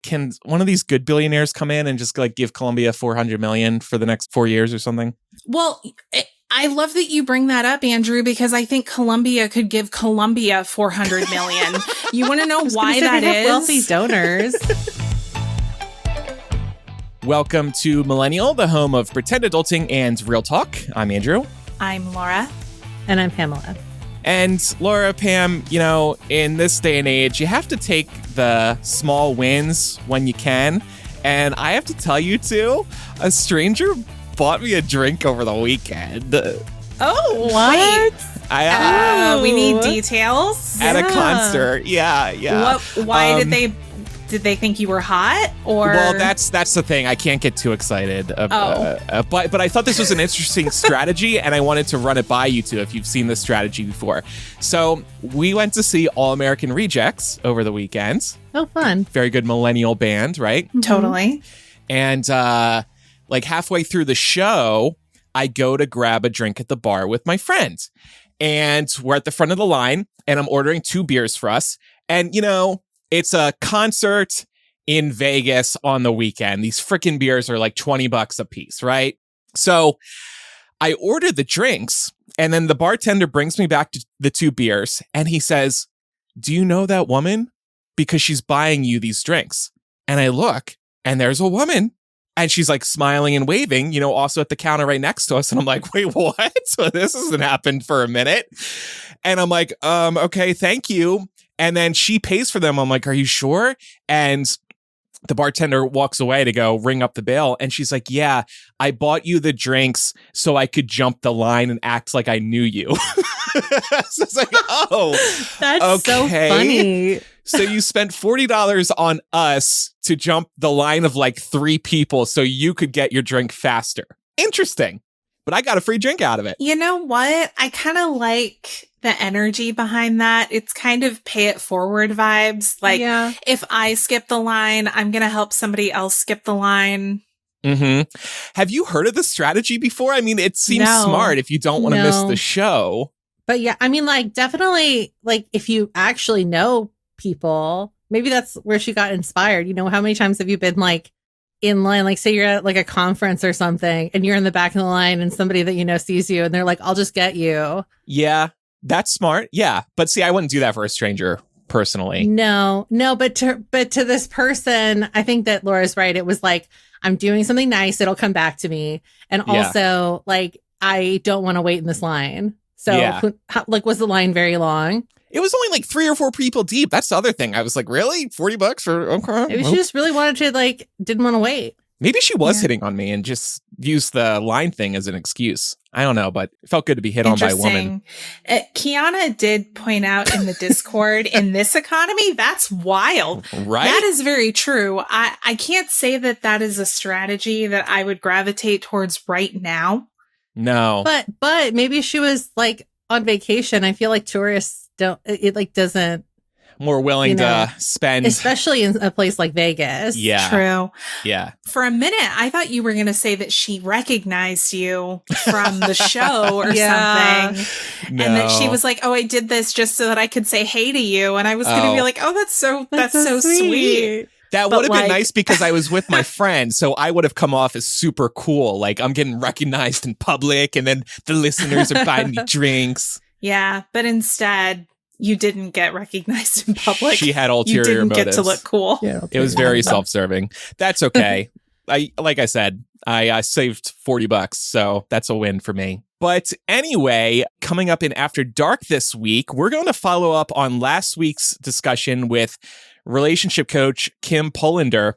can one of these good billionaires come in and just like give Colombia $400 million for the next 4 years or something? Well, I love that you bring that up, Andrew, because I think Colombia could give Colombia $400 million. You want to know why that is? Wealthy donors. Welcome to Millennial, the home of pretend adulting and real talk. I'm Andrew. I'm Laura. And I'm Pamela. And Laura, Pam, you know, in this day and age, you have to take the small wins when you can. And I have to tell you, too, a stranger bought me a drink over the weekend. Oh, what? We need details. At a concert. Yeah. Why did they think you were hot? Or well, that's the thing. I can't get too excited. But I thought this was an interesting strategy, and I wanted to run it by you two if you've seen this strategy before. So we went to see All American Rejects over the weekend. Oh, fun! Very good millennial band, right? Mm-hmm. Totally. And like halfway through the show, I go to grab a drink at the bar with my friend, and we're at the front of the line, and I'm ordering 2 beers for us, and you know. It's a concert in Vegas on the weekend. These freaking beers are like $20 a piece, right? So I ordered the drinks, and then the bartender brings me back to the 2 beers, and he says, "Do you know that woman? Because she's buying you these drinks." And I look, and there's a woman, and she's like smiling and waving, you know, also at the counter right next to us. And I'm like, wait, what? So this hasn't happened for a minute. And I'm like, okay, thank you. And then she pays for them. I'm like, are you sure? And the bartender walks away to go ring up the bill. And she's like, yeah, I bought you the drinks so I could jump the line and act like I knew you. So it's like, oh, that's okay. So funny. So you spent $40 on us to jump the line of like 3 people so you could get your drink faster. Interesting. But I got a free drink out of it. You know what? I kind of like the energy behind that. It's kind of pay it forward vibes. Like, if I skip the line, I'm going to help somebody else skip the line. Mm-hmm. Have you heard of this strategy before? I mean, it seems smart if you don't want to miss the show. But yeah, I mean, like, definitely, like, if you actually know people, maybe that's where she got inspired. You know, how many times have you been, like, in line, like say you're at like a conference or something and you're in the back of the line and somebody that you know sees you and they're like, I'll just get you. Yeah, that's smart. Yeah. But see, I wouldn't do that for a stranger personally. No, but to this person, I think that Laura's right. It was like, I'm doing something nice. It'll come back to me. And also like, I don't want to wait in this line. So like, was the line very long? It was only like 3 or 4 people deep. That's the other thing. I was like, really? $40 for okay? Maybe she just really wanted to, like, didn't want to wait. Maybe she was hitting on me and just used the line thing as an excuse. I don't know, but it felt good to be hit on by a woman. Kiana did point out in the Discord, in this economy, that's wild. Right? That is very true. I can't say that is a strategy that I would gravitate towards right now. No. But maybe she was, like, on vacation. I feel like tourists doesn't more willing to spend, especially in a place like Vegas. Yeah, true. Yeah. For a minute, I thought you were going to say that she recognized you from the show or something, no. And that she was like, "Oh, I did this just so that I could say hey to you," and I was going to be like, "Oh, that's so sweet." That would have been nice because I was with my friend, so I would have come off as super cool. Like I'm getting recognized in public, and then the listeners are buying me drinks. Yeah, but instead, you didn't get recognized in public. She had ulterior motives. You didn't get to look cool. Yeah, it was very self-serving. That's okay. Like I said, I saved $40, so that's a win for me. But anyway, coming up in After Dark this week, we're going to follow up on last week's discussion with relationship coach Kim Polander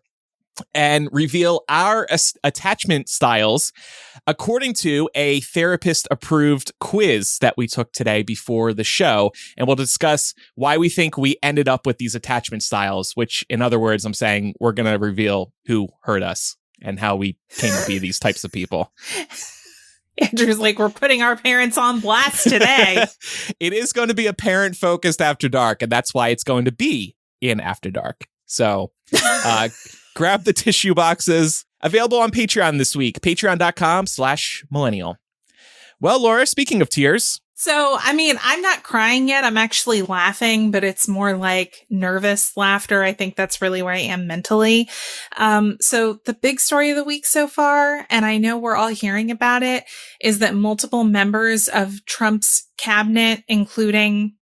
and reveal our attachment styles according to a therapist-approved quiz that we took today before the show. And we'll discuss why we think we ended up with these attachment styles, which, in other words, I'm saying we're going to reveal who hurt us and how we came to be these types of people. Andrew's like, we're putting our parents on blast today. It is going to be a parent-focused After Dark, and that's why it's going to be in After Dark. So, grab the tissue boxes. Available on Patreon this week. Patreon.com/millennial. Well, Laura, speaking of tears, So, I mean, I'm not crying yet. I'm actually laughing, but it's more like nervous laughter. I think that's really where I am mentally. So the big story of the week so far, and I know we're all hearing about it, is that multiple members of Trump's cabinet, including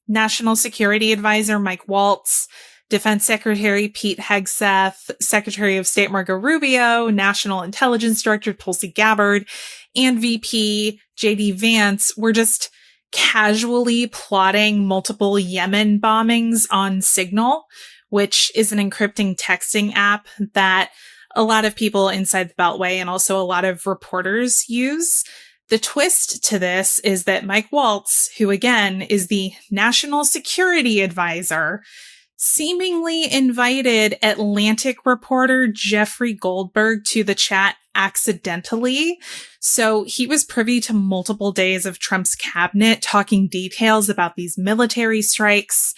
National Security Advisor Mike Waltz, Defense Secretary Pete Hegseth, Secretary of State Marco Rubio, National Intelligence Director Tulsi Gabbard, and VP JD Vance were just casually plotting multiple Yemen bombings on Signal, which is an encrypting texting app that a lot of people inside the Beltway and also a lot of reporters use. The twist to this is that Mike Waltz, who again is the National Security Advisor, seemingly invited Atlantic reporter Jeffrey Goldberg to the chat accidentally. So he was privy to multiple days of Trump's cabinet talking details about these military strikes.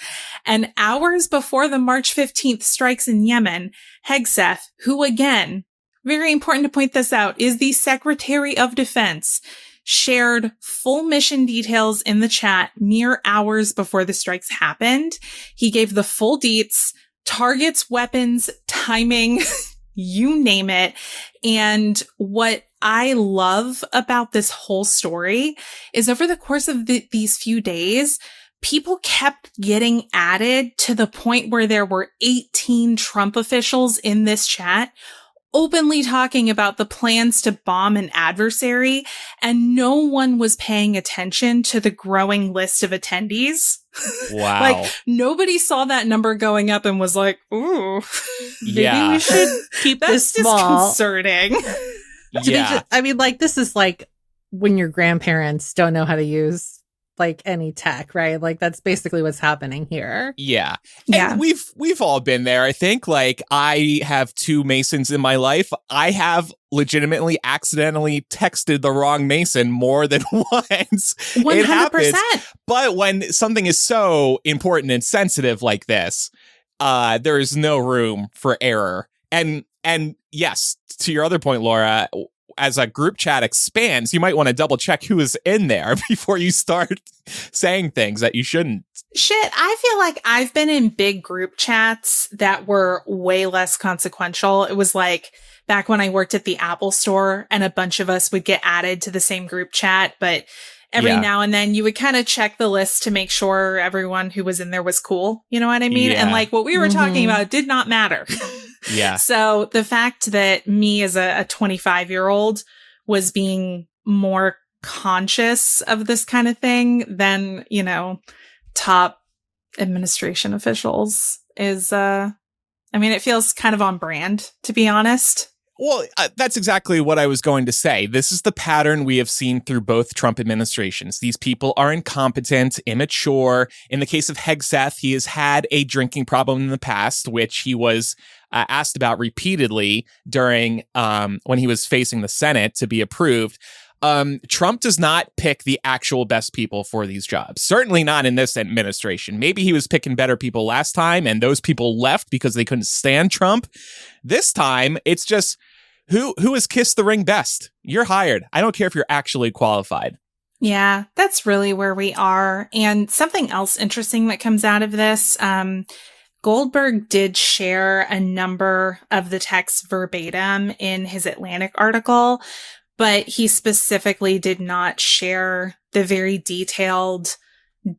And hours before the March 15th strikes in Yemen, Hegseth, who again, very important to point this out, is the Secretary of Defense, shared full mission details in the chat mere hours before the strikes happened. He gave the full deets, targets, weapons, timing, you name it. And what I love about this whole story is over the course of these few days, people kept getting added to the point where there were 18 Trump officials in this chat openly talking about the plans to bomb an adversary, and no one was paying attention to the growing list of attendees. Wow. Like, nobody saw that number going up and was like, ooh, maybe we should keep this small. Disconcerting. Yeah. I mean, like, this is like when your grandparents don't know how to use like any tech, right? Like that's basically what's happening here. Yeah. Yeah. And we've all been there, I think. Like, I have 2 Masons in my life. I have legitimately accidentally texted the wrong Mason more than once. 100%. It happens. But when something is so important and sensitive like this, there is no room for error. And yes, to your other point, Laura, as a group chat expands, you might want to double check who is in there before you start saying things that you shouldn't. Shit, I feel like I've been in big group chats that were way less consequential. It was like back when I worked at the Apple store and a bunch of us would get added to the same group chat, but every now and then you would kind of check the list to make sure everyone who was in there was cool. You know what I mean? Yeah. And like what we were talking about did not matter. Yeah. So the fact that me as a 25-year-old was being more conscious of this kind of thing than, you know, top administration officials is, I mean, it feels kind of on brand, to be honest. Well, that's exactly what I was going to say. This is the pattern we have seen through both Trump administrations. These people are incompetent, immature. In the case of Hegseth, he has had a drinking problem in the past, which he was asked about repeatedly during when he was facing the Senate to be approved. Trump does not pick the actual best people for these jobs. Certainly not in this administration. Maybe he was picking better people last time and those people left because they couldn't stand Trump. This time, it's just who has kissed the ring best? You're hired. I don't care if you're actually qualified. Yeah, that's really where we are. And something else interesting that comes out of this, Goldberg did share a number of the texts verbatim in his Atlantic article, but he specifically did not share the very detailed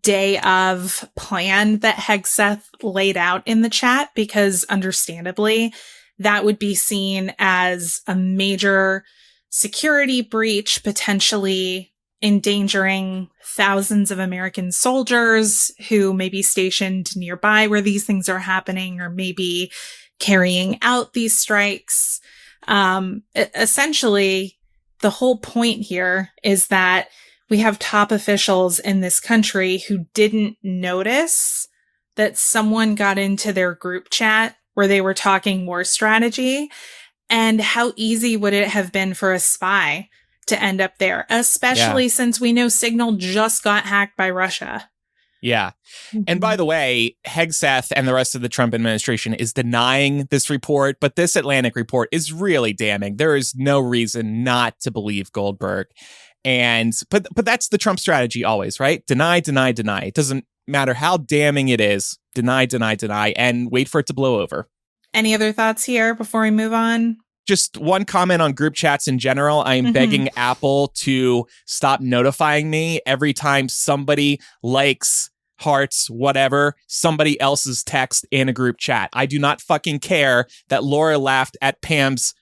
day of plan that Hegseth laid out in the chat, because understandably, that would be seen as a major security breach, potentially endangering thousands of American soldiers who may be stationed nearby where these things are happening, or maybe carrying out these strikes. Essentially, the whole point here is that we have top officials in this country who didn't notice that someone got into their group chat where they were talking war strategy. And how easy would it have been for a spy to end up there, especially since we know Signal just got hacked by Russia. Yeah. And by the way, Hegseth and the rest of the Trump administration is denying this report, but this Atlantic report is really damning. There is no reason not to believe Goldberg. But that's the Trump strategy always, right? Deny, deny, deny. It doesn't matter how damning it is. Deny, deny, deny, and wait for it to blow over. Any other thoughts here before we move on? Just one comment on group chats in general. I am begging Apple to stop notifying me every time somebody likes, hearts, whatever, somebody else's text in a group chat. I do not fucking care that Laura laughed at Pam's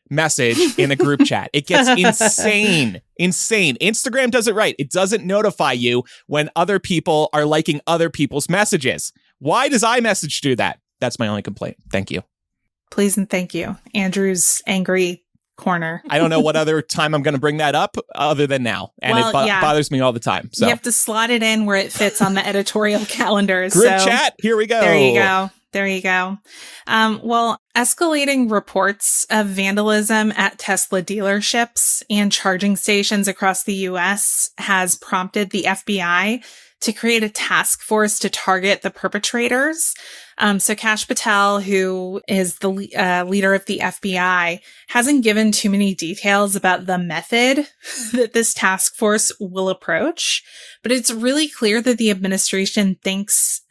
message in a group chat. It gets insane. Instagram does it right. It doesn't notify you when other people are liking other people's messages. Why does iMessage do that? That's my only complaint. Thank you. Please and thank you. Andrew's angry corner. I don't know what other time I'm going to bring that up other than now. And it bothers me all the time. So you have to slot it in where it fits on the editorial calendar. Group chat, here we go. There you go. Well, escalating reports of vandalism at Tesla dealerships and charging stations across the U.S. has prompted the FBI to create a task force to target the perpetrators. So Kash Patel, who is the leader of the FBI, hasn't given too many details about the method that this task force will approach, but it's really clear that the administration thinks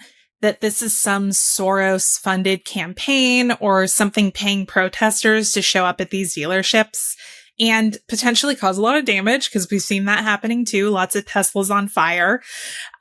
that this is some Soros-funded campaign or something paying protesters to show up at these dealerships and potentially cause a lot of damage, because we've seen that happening too. Lots of Teslas on fire.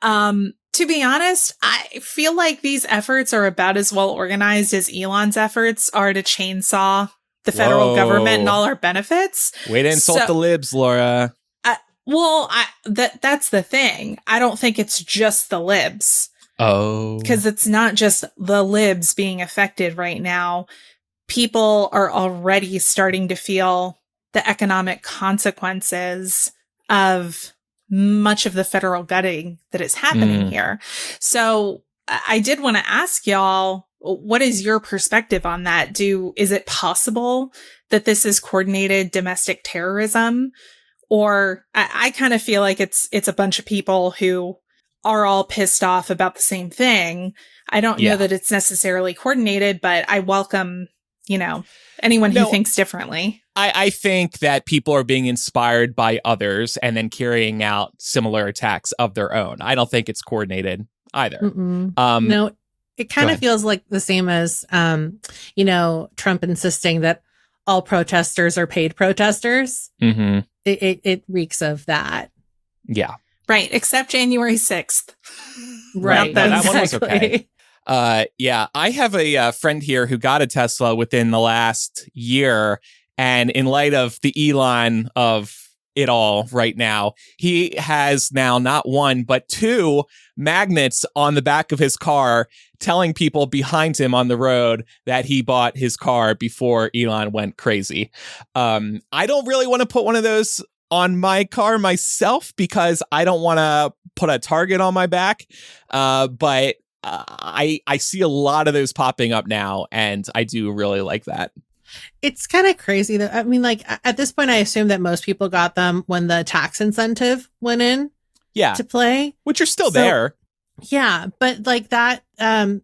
To be honest, I feel like these efforts are about as well organized as Elon's efforts are to chainsaw the federal government and all our benefits. Way to insult the libs, Laura. That's the thing. I don't think it's just the libs. Oh. Because it's not just the libs being affected right now. People are already starting to feel the economic consequences of much of the federal gutting that is happening here. So I did want to ask y'all, what is your perspective on that? Is it possible that this is coordinated domestic terrorism? Or I kind of feel like it's a bunch of people who are all pissed off about the same thing. I don't know that it's necessarily coordinated, but I welcome, anyone who thinks differently. I think that people are being inspired by others and then carrying out similar attacks of their own. I don't think it's coordinated either. No, it kind of feels like the same as, Trump insisting that all protesters are paid protesters. Mm-hmm. It reeks of that. Yeah. Right. Except January 6th. Right. That one was okay. I have a friend here who got a Tesla within the last year. And in light of the Elon of it all right now, he has now not one, but two magnets on the back of his car telling people behind him on the road that he bought his car before Elon went crazy. I don't really want to put one of those on my car myself because I don't want to put a target on my back. But I see a lot of those popping up now, and I do really like that. It's kind of crazy though. I mean, like at this point, I assume that most people got them when the tax incentive went in to play. Which are still there. Yeah. But like that, I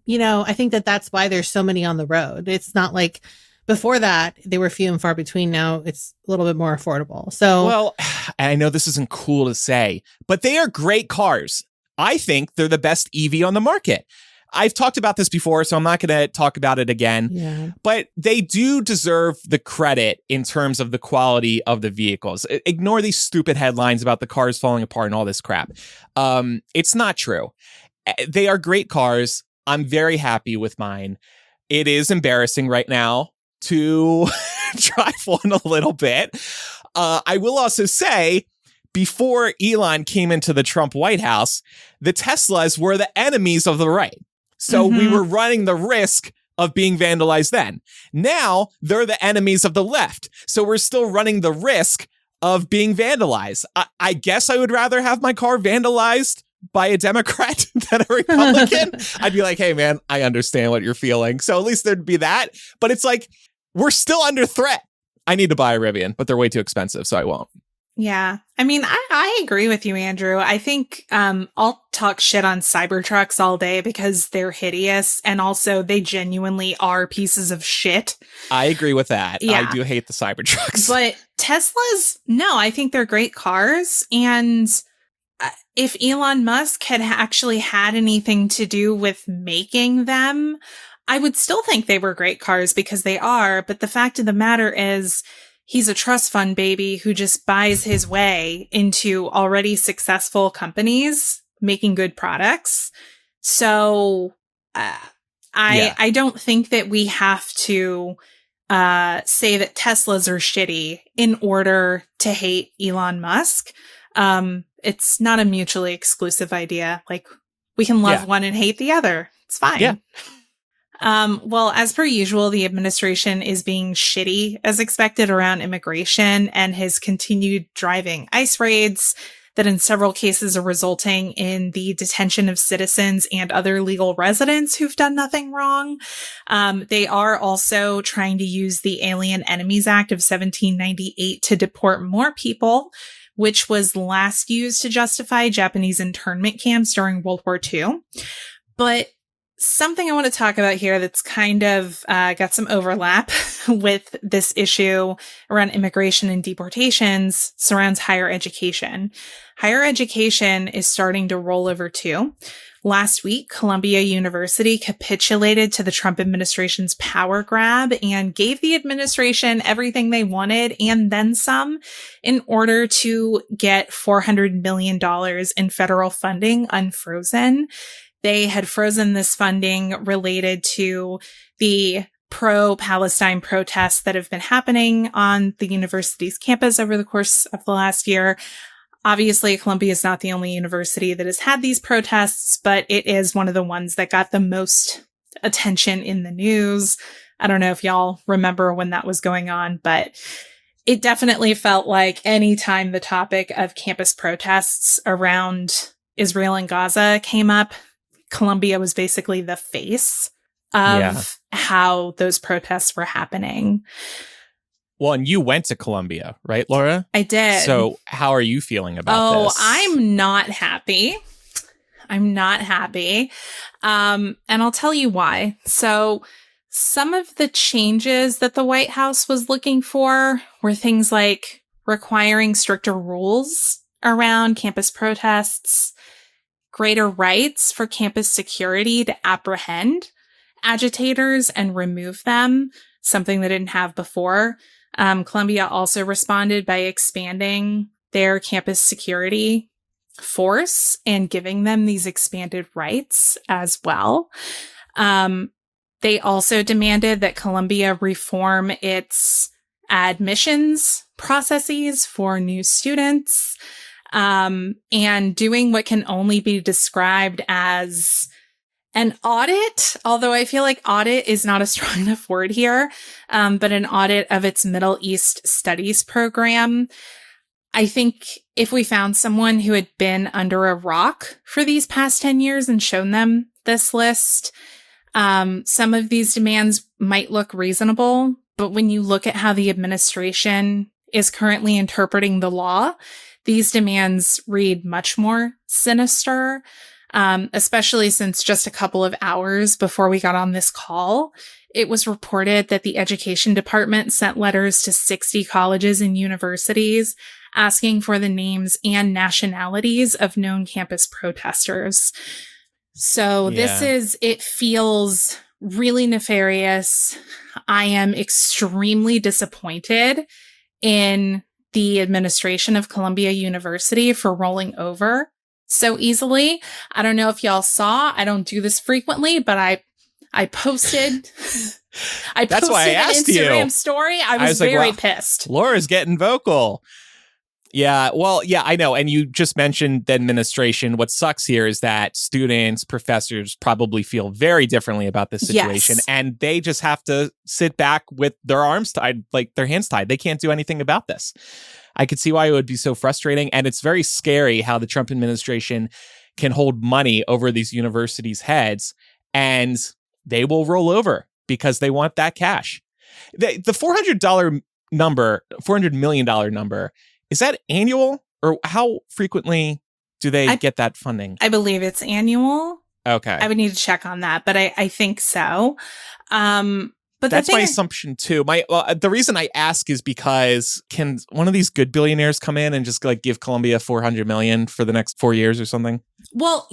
think that's why there's so many on the road. It's not like before that, they were few and far between. Now it's a little bit more affordable. So, well, and I know this isn't cool to say, but they are great cars. I think they're the best EV on the market. I've talked about this before, so I'm not going to talk about it again. Yeah. But they do deserve the credit in terms of the quality of the vehicles. Ignore these stupid headlines about the cars falling apart and all this crap. It's not true. They are great cars. I'm very happy with mine. It is embarrassing right now to drive one a little bit. I will also say, before Elon came into the Trump White House, the Teslas were the enemies of the right. So we were running the risk of being vandalized then. Now they're the enemies of the left. So we're still running the risk of being vandalized. I guess I would rather have my car vandalized by a Democrat than a Republican. I'd be like, hey, man, I understand what you're feeling. So at least there'd be that. But it's like, we're still under threat. I need to buy a Rivian, but they're way too expensive, so I won't. Yeah. I mean, I agree with you, Andrew. I think I'll talk shit on Cybertrucks all day because they're hideous, and also they genuinely are pieces of shit. I agree with that. Yeah. I do hate the Cybertrucks. But Teslas, no, I think they're great cars. And if Elon Musk had actually had anything to do with making them, I would still think they were great cars because they are. But the fact of the matter is, he's a trust fund baby who just buys his way into already successful companies making good products. So I don't think that we have to say that Teslas are shitty in order to hate Elon Musk. It's not a mutually exclusive idea. Like, we can love one and hate the other. It's fine. Yeah. Well, as per usual, the administration is being shitty as expected around immigration and has continued driving ICE raids that in several cases are resulting in the detention of citizens and other legal residents who've done nothing wrong. They are also trying to use the Alien Enemies Act of 1798 to deport more people, which was last used to justify Japanese internment camps during World War II. But something I want to talk about here that's kind of got some overlap with this issue around immigration and deportations surrounds higher education. Higher education is starting to roll over too. Last week, Columbia University capitulated to the Trump administration's power grab and gave the administration everything they wanted and then some in order to get $400 million in federal funding unfrozen. They had frozen this funding related to the pro-Palestine protests that have been happening on the university's campus over the course of the last year. Obviously, Columbia is not the only university that has had these protests, but it is one of the ones that got the most attention in the news. I don't know if y'all remember when that was going on, but it definitely felt like any time the topic of campus protests around Israel and Gaza came up, Columbia was basically the face of how those protests were happening. Well, and you went to Columbia, right, Laura? I did. So how are you feeling about this? I'm not happy. I'm not happy. And I'll tell you why. So some of the changes that the White House was looking for were things like requiring stricter rules around campus protests, greater rights for campus security to apprehend agitators and remove them, something they didn't have before. Columbia also responded by expanding their campus security force and giving them these expanded rights as well. They also demanded that Columbia reform its admissions processes for new students, and doing what can only be described as an audit, although I feel like audit is not a strong enough word here, but an audit of its Middle East Studies program. I think if we found someone who had been under a rock for these past 10 years and shown them this list, some of these demands might look reasonable. But when you look at how the administration is currently interpreting the law, these demands read much more sinister. Especially since just a couple of hours before we got on this call, it was reported that the education department sent letters to 60 colleges and universities asking for the names and nationalities of known campus protesters. So it feels really nefarious. I am extremely disappointed in the administration of Columbia University for rolling over so easily. I don't know if y'all saw, I don't do this frequently, but I posted That's why I asked an Instagram you. story. I was like, very well, pissed. Laura's getting vocal. Yeah, well, yeah, I know. And you just mentioned the administration. What sucks here is that students, professors probably feel very differently about this situation. Yes. And they just have to sit back with their arms tied, like their hands tied. They can't do anything about this. I could see why it would be so frustrating. And it's very scary how the Trump administration can hold money over these universities' heads and they will roll over because they want that cash. The $400 million number Is that annual, or how frequently do they get that funding? I believe it's annual. Okay. I would need to check on that, but I think so. But that's my assumption too. The reason I ask is because can one of these good billionaires come in and just like give Colombia $400 million for the next 4 years or something? Well,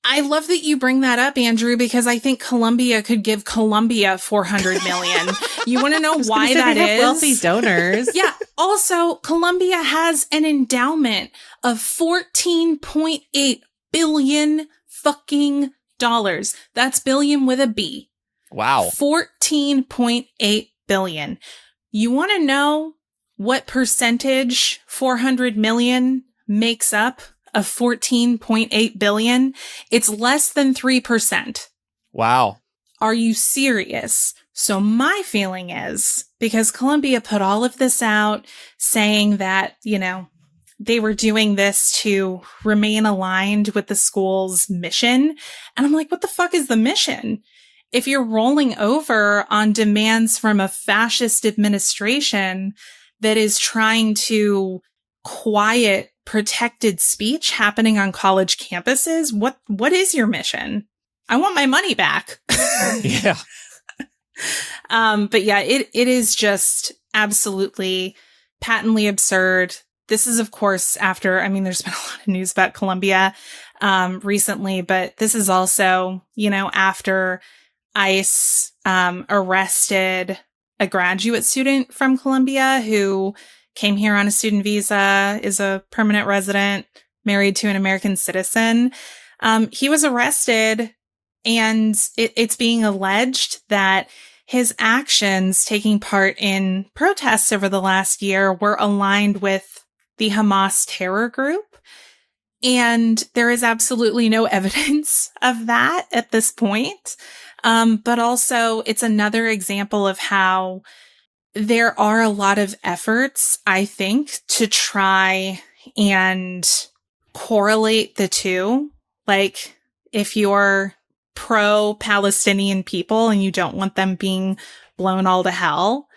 I love that you bring that up, Andrew, because I think Colombia could give Colombia $400 million. You want to know why that is? Wealthy donors. Yeah. Also, Colombia has an endowment of $14.8 billion fucking dollars. That's billion with a B. Wow. 14.8 billion. You want to know what percentage 400 million makes up of 14.8 billion? It's less than 3%. Wow. Are you serious? So my feeling is, because Colombia put all of this out saying that, they were doing this to remain aligned with the school's mission. And I'm like, what the fuck is the mission? If you're rolling over on demands from a fascist administration that is trying to quiet protected speech happening on college campuses, what is your mission? I want my money back. Yeah. But yeah, it is just absolutely patently absurd. This is, of course, after, there's been a lot of news about Colombia recently, but this is also, after ICE arrested a graduate student from Colombia who came here on a student visa, is a permanent resident, married to an American citizen. He was arrested, and it's being alleged that his actions taking part in protests over the last year were aligned with the Hamas terror group. And there is absolutely no evidence of that at this point. But also, it's another example of how there are a lot of efforts, I think, to try and correlate the two. Like, if you're pro-Palestinian people and you don't want them being blown all to hell,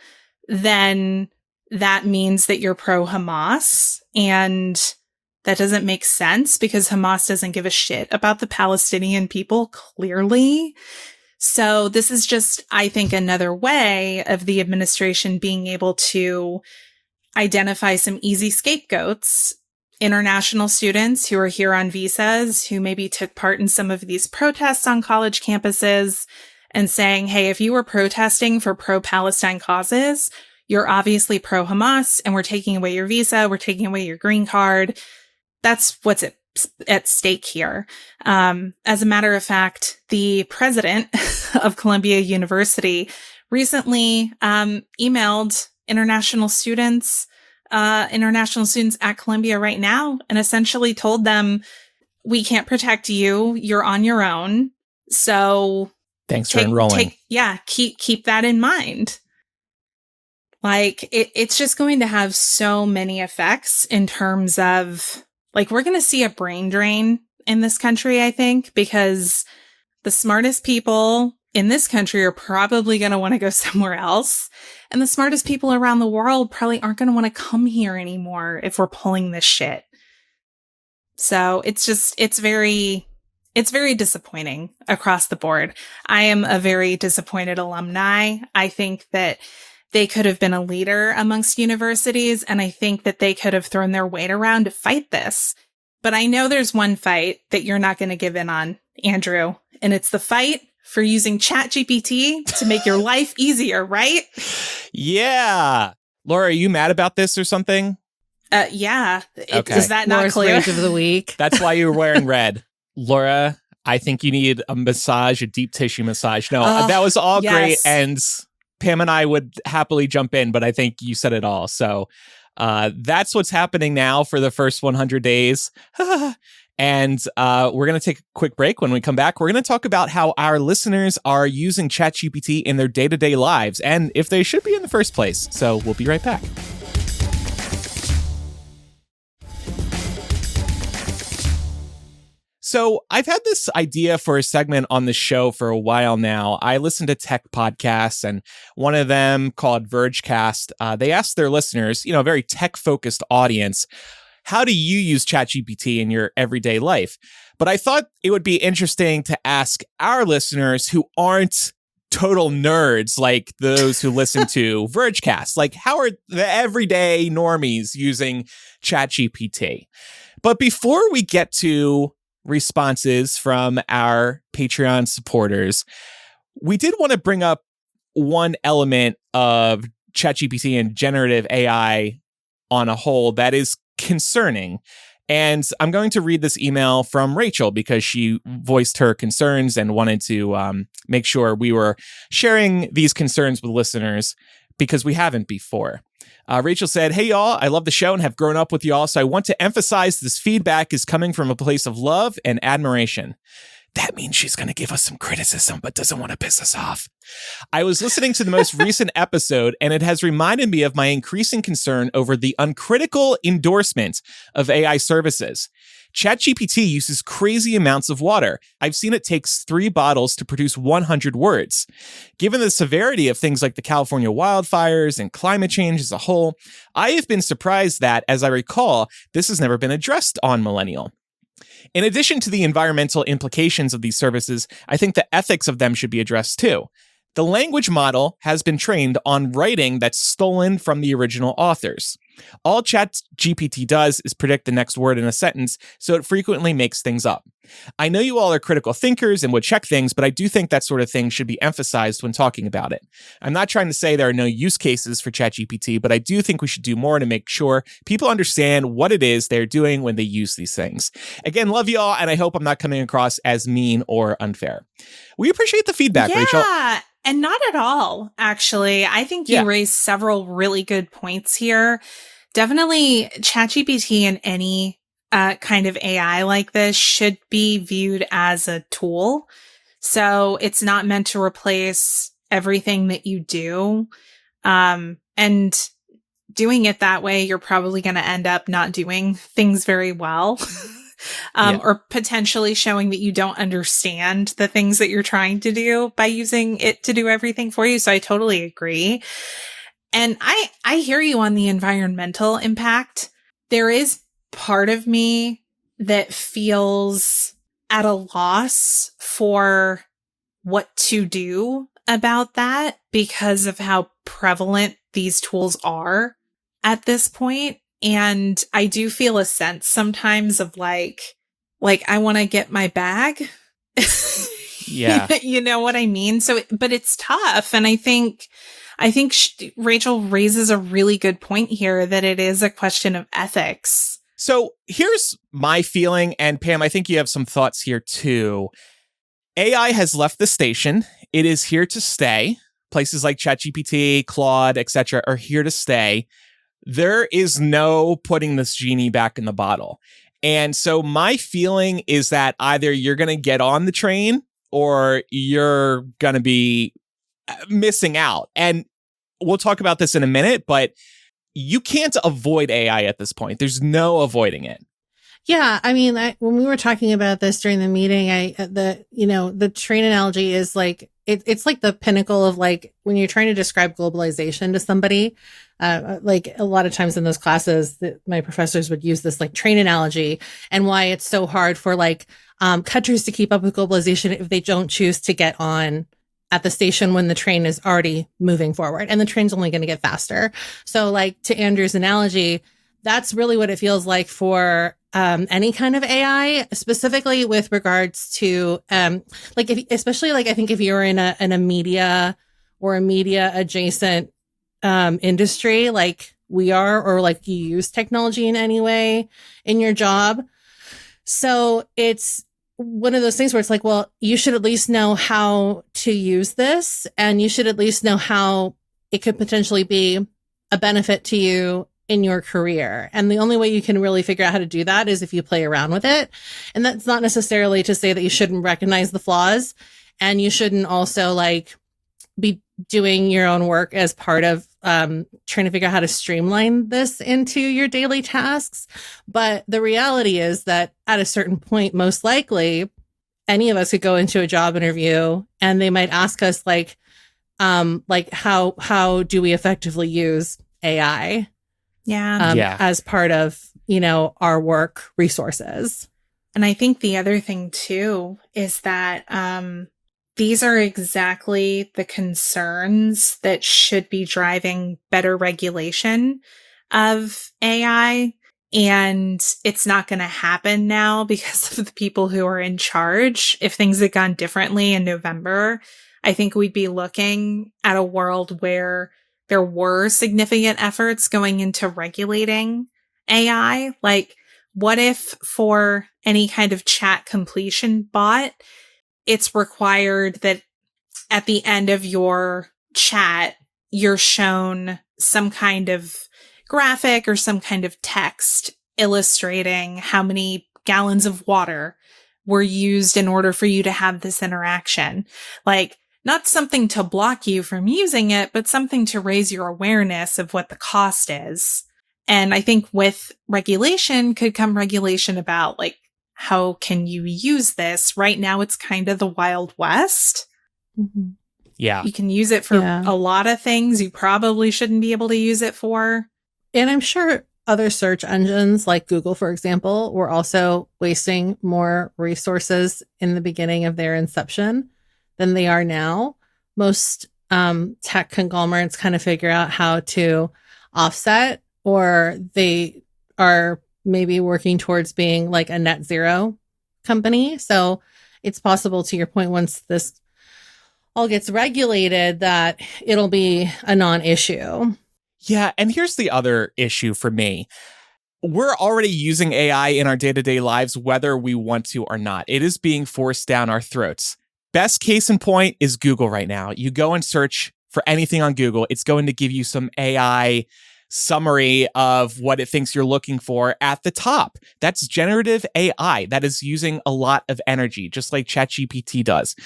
then that means that you're pro-Hamas. And that doesn't make sense because Hamas doesn't give a shit about the Palestinian people, clearly. So this is just, I think, another way of the administration being able to identify some easy scapegoats, international students who are here on visas, who maybe took part in some of these protests on college campuses, and saying, hey, if you were protesting for pro-Palestine causes, you're obviously pro-Hamas, and we're taking away your visa, we're taking away your green card. That's what's at stake here. As a matter of fact, the president of Columbia University recently emailed international students at Columbia right now and essentially told them, we can't protect you. You're on your own. So thanks for enrolling. Keep that in mind. Like, it's just going to have so many effects in terms of, like, we're going to see a brain drain in this country, I think, because the smartest people in this country are probably going to want to go somewhere else. And the smartest people around the world probably aren't going to want to come here anymore if we're pulling this shit. So it's very disappointing across the board. I am a very disappointed alumni. I think that they could have been a leader amongst universities, and I think that they could have thrown their weight around to fight this. But I know there's one fight that you're not going to give in on, Andrew, and it's the fight for using ChatGPT to make your life easier, right? Yeah. Laura, are you mad about this or something? Yeah. Okay. Is that not Laura's clear? Rage of the week. That's why you were wearing red. Laura, I think you need a massage, a deep tissue massage. No, that was all great. And Pam and I would happily jump in, but I think you said it all. So that's what's happening now for the first 100 days. And we're going to take a quick break. When we come back, we're going to talk about how our listeners are using ChatGPT in their day-to-day lives and if they should be in the first place. So we'll be right back. So I've had this idea for a segment on the show for a while now. I listen to tech podcasts, and one of them called Vergecast, they asked their listeners, a very tech-focused audience, how do you use ChatGPT in your everyday life? But I thought it would be interesting to ask our listeners who aren't total nerds like those who listen to Vergecast. Like, how are the everyday normies using ChatGPT? But before we get to responses from our Patreon supporters, we did want to bring up one element of ChatGPT and generative AI on a whole that is concerning. And I'm going to read this email from Rachel because she voiced her concerns and wanted to make sure we were sharing these concerns with listeners because we haven't before. Rachel said, "Hey, y'all, I love the show and have grown up with y'all, so I want to emphasize this feedback is coming from a place of love and admiration." That means she's going to give us some criticism, but doesn't want to piss us off. "I was listening to the most recent episode, and it has reminded me of my increasing concern over the uncritical endorsement of AI services. ChatGPT uses crazy amounts of water. I've seen it takes 3 bottles to produce 100 words. Given the severity of things like the California wildfires and climate change as a whole, I have been surprised that, as I recall, this has never been addressed on Millennial. In addition to the environmental implications of these services, I think the ethics of them should be addressed too. The language model has been trained on writing that's stolen from the original authors. All ChatGPT does is predict the next word in a sentence, so it frequently makes things up. I know you all are critical thinkers and would check things, but I do think that sort of thing should be emphasized when talking about it. I'm not trying to say there are no use cases for ChatGPT, but I do think we should do more to make sure people understand what it is they're doing when they use these things. Again, love you all, and I hope I'm not coming across as mean or unfair." We appreciate the feedback, Rachel. Yeah, and not at all, actually. I think you raised several really good points here. Definitely ChatGPT and any kind of AI like this should be viewed as a tool. So it's not meant to replace everything that you do. And doing it that way, you're probably going to end up not doing things very well. Or potentially showing that you don't understand the things that you're trying to do by using it to do everything for you. So I totally agree. And I hear you on the environmental impact. There is part of me that feels at a loss for what to do about that because of how prevalent these tools are at this point. And I do feel a sense sometimes of like I want to get my bag. Yeah. You know what I mean? So, but it's tough. And I think Rachel raises a really good point here that it is a question of ethics. So here's my feeling, and Pam, I think you have some thoughts here too. AI has left the station. It is here to stay. Places like ChatGPT, Claude, etc. are here to stay. There is no putting this genie back in the bottle. And so my feeling is that either you're going to get on the train or you're going to be missing out. And we'll talk about this in a minute, but you can't avoid AI at this point. There's no avoiding it. Yeah, I mean, when we were talking about this during the meeting, the train analogy is like it's like the pinnacle of like when you're trying to describe globalization to somebody. Like a lot of times in those classes, my professors would use this like train analogy and why it's so hard for like countries to keep up with globalization if they don't choose to get on at the station when the train is already moving forward, and the train's only going to get faster. So, like to Andrew's analogy, that's really what it feels like for any kind of AI, specifically with regards to especially I think if you're in a media or a media adjacent industry like we are, or like you use technology in any way in your job. So it's one of those things where it's like, well, you should at least know how to use this, and you should at least know how it could potentially be a benefit to you in your career. And the only way you can really figure out how to do that is if you play around with it. And that's not necessarily to say that you shouldn't recognize the flaws, and you shouldn't also like be doing your own work as part of trying to figure out how to streamline this into your daily tasks. But the reality is that at a certain point, most likely, any of us could go into a job interview and they might ask us how do we effectively use AI as part of, our work resources. And I think the other thing too is that these are exactly the concerns that should be driving better regulation of AI. And it's not going to happen now because of the people who are in charge. If things had gone differently in November, I think we'd be looking at a world where there were significant efforts going into regulating AI. Like, what if for any kind of chat completion bot, it's required that at the end of your chat, you're shown some kind of graphic or some kind of text illustrating how many gallons of water were used in order for you to have this interaction. Like, not something to block you from using it, but something to raise your awareness of what the cost is. And I think with regulation could come regulation about, like, how can you use this? Right now, it's kind of the Wild West. Mm-hmm. Yeah. You can use it for a lot of things you probably shouldn't be able to use it for. And I'm sure other search engines like Google, for example, were also wasting more resources in the beginning of their inception than they are now. Most tech conglomerates kind of figure out how to offset, or they are maybe working towards being like a net zero company. So it's possible, to your point, once this all gets regulated, that it'll be a non-issue. Yeah. And here's the other issue for me. We're already using AI in our day-to-day lives, whether we want to or not. It is being forced down our throats. Best case in point is Google right now. You go and search for anything on Google, it's going to give you some AI summary of what it thinks you're looking for at the top. That's generative AI. That is using a lot of energy, just like ChatGPT does.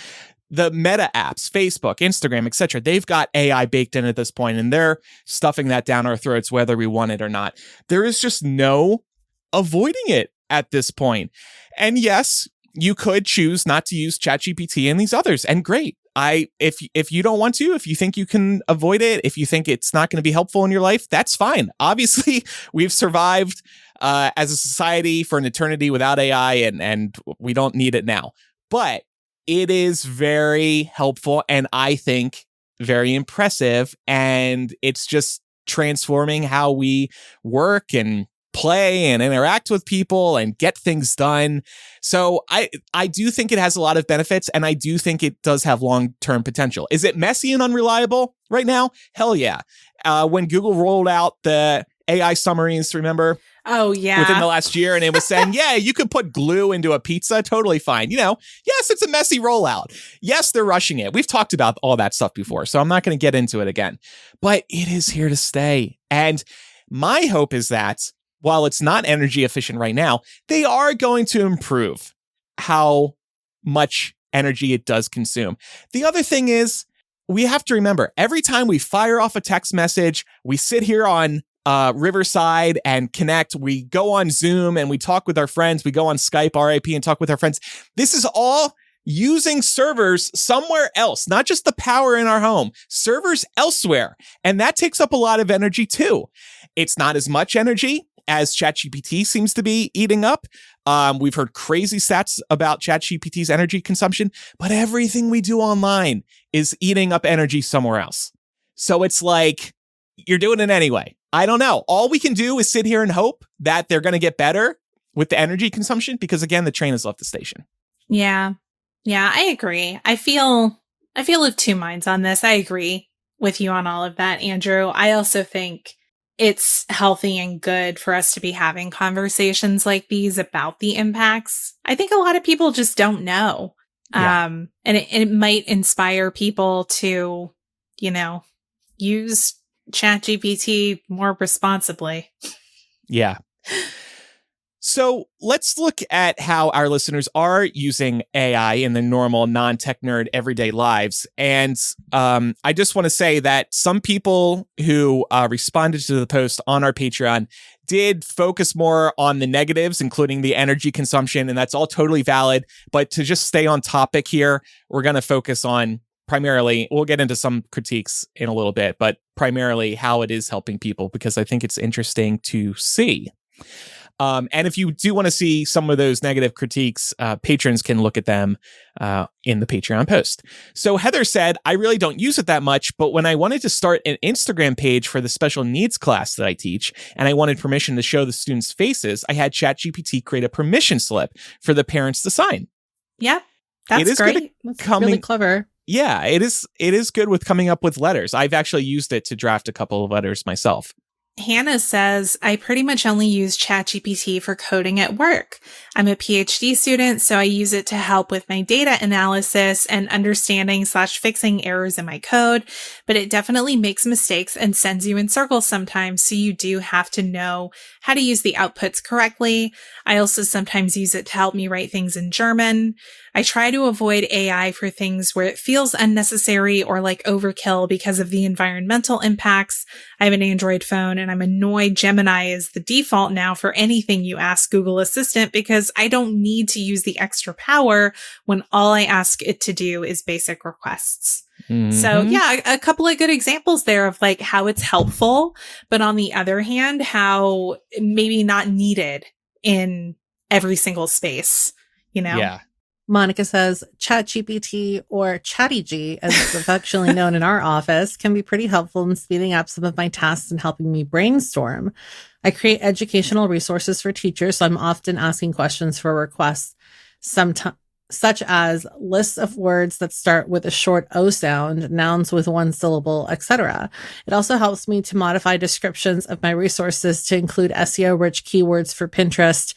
The meta apps, Facebook, Instagram, etc., they've got AI baked in at this point, and they're stuffing that down our throats whether we want it or not. There is just no avoiding it at this point. And yes, you could choose not to use ChatGPT and these others, and great. If you don't want to, if you think you can avoid it, if you think it's not going to be helpful in your life, that's fine. Obviously, we've survived as a society for an eternity without AI, and we don't need it now. But it is very helpful, and I think very impressive, and it's just transforming how we work and play and interact with people and get things done. So I do think it has a lot of benefits, and I do think it does have long-term potential. Is it messy and unreliable right now? Hell yeah. When Google rolled out the AI summaries, remember? Oh, yeah. Within the last year, and it was saying, yeah, you could put glue into a pizza, totally fine. Yes, it's a messy rollout. Yes, they're rushing it. We've talked about all that stuff before, so I'm not going to get into it again. But it is here to stay. And my hope is that while it's not energy efficient right now, they are going to improve how much energy it does consume. The other thing is, we have to remember, every time we fire off a text message, we sit here on Riverside and connect, we go on Zoom and we talk with our friends, we go on Skype, RIP, and talk with our friends. This is all using servers somewhere else, not just the power in our home, servers elsewhere. And that takes up a lot of energy too. It's not as much energy as ChatGPT seems to be eating up. We've heard crazy stats about ChatGPT's energy consumption, but everything we do online is eating up energy somewhere else. So it's like, you're doing it anyway. I don't know. All we can do is sit here and hope that they're going to get better with the energy consumption, because again, the train has left the station. Yeah. Yeah, I agree. I feel of two minds on this. I agree with you on all of that, Andrew. I also think it's healthy and good for us to be having conversations like these about the impacts. I think a lot of people just don't know. Yeah. And it might inspire people to, use ChatGPT more responsibly. Yeah. So let's look at how our listeners are using AI in their normal non-tech nerd everyday lives. And I just want to say that some people who responded to the post on our Patreon did focus more on the negatives, including the energy consumption, and that's all totally valid. But to just stay on topic here, we're going to focus on primarily, we'll get into some critiques in a little bit, but primarily how it is helping people, because I think it's interesting to see. And if you do want to see some of those negative critiques, patrons can look at them in the Patreon post. So Heather said, I really don't use it that much, but when I wanted to start an Instagram page for the special needs class that I teach, and I wanted permission to show the students' faces, I had ChatGPT create a permission slip for the parents to sign. Yeah, that's great. That's really clever. Yeah, it is good with coming up with letters. I've actually used it to draft a couple of letters myself. Hannah says, I pretty much only use ChatGPT for coding at work. I'm a PhD student, so I use it to help with my data analysis and understanding/fixing errors in my code, but it definitely makes mistakes and sends you in circles sometimes, so you do have to know how to use the outputs correctly. I also sometimes use it to help me write things in German. I try to avoid AI for things where it feels unnecessary or like overkill because of the environmental impacts. I have an Android phone and I'm annoyed Gemini is the default now for anything you ask Google Assistant because I don't need to use the extra power when all I ask it to do is basic requests. Mm-hmm. So yeah, a couple of good examples there of like how it's helpful, but on the other hand, how maybe not needed in every single space, you know? Yeah. Monica says, ChatGPT or ChattyG, as it's affectionately known in our office, can be pretty helpful in speeding up some of my tasks and helping me brainstorm. I create educational resources for teachers, so I'm often asking questions for requests, such as lists of words that start with a short O sound, nouns with one syllable, etc. It also helps me to modify descriptions of my resources to include SEO-rich keywords for Pinterest,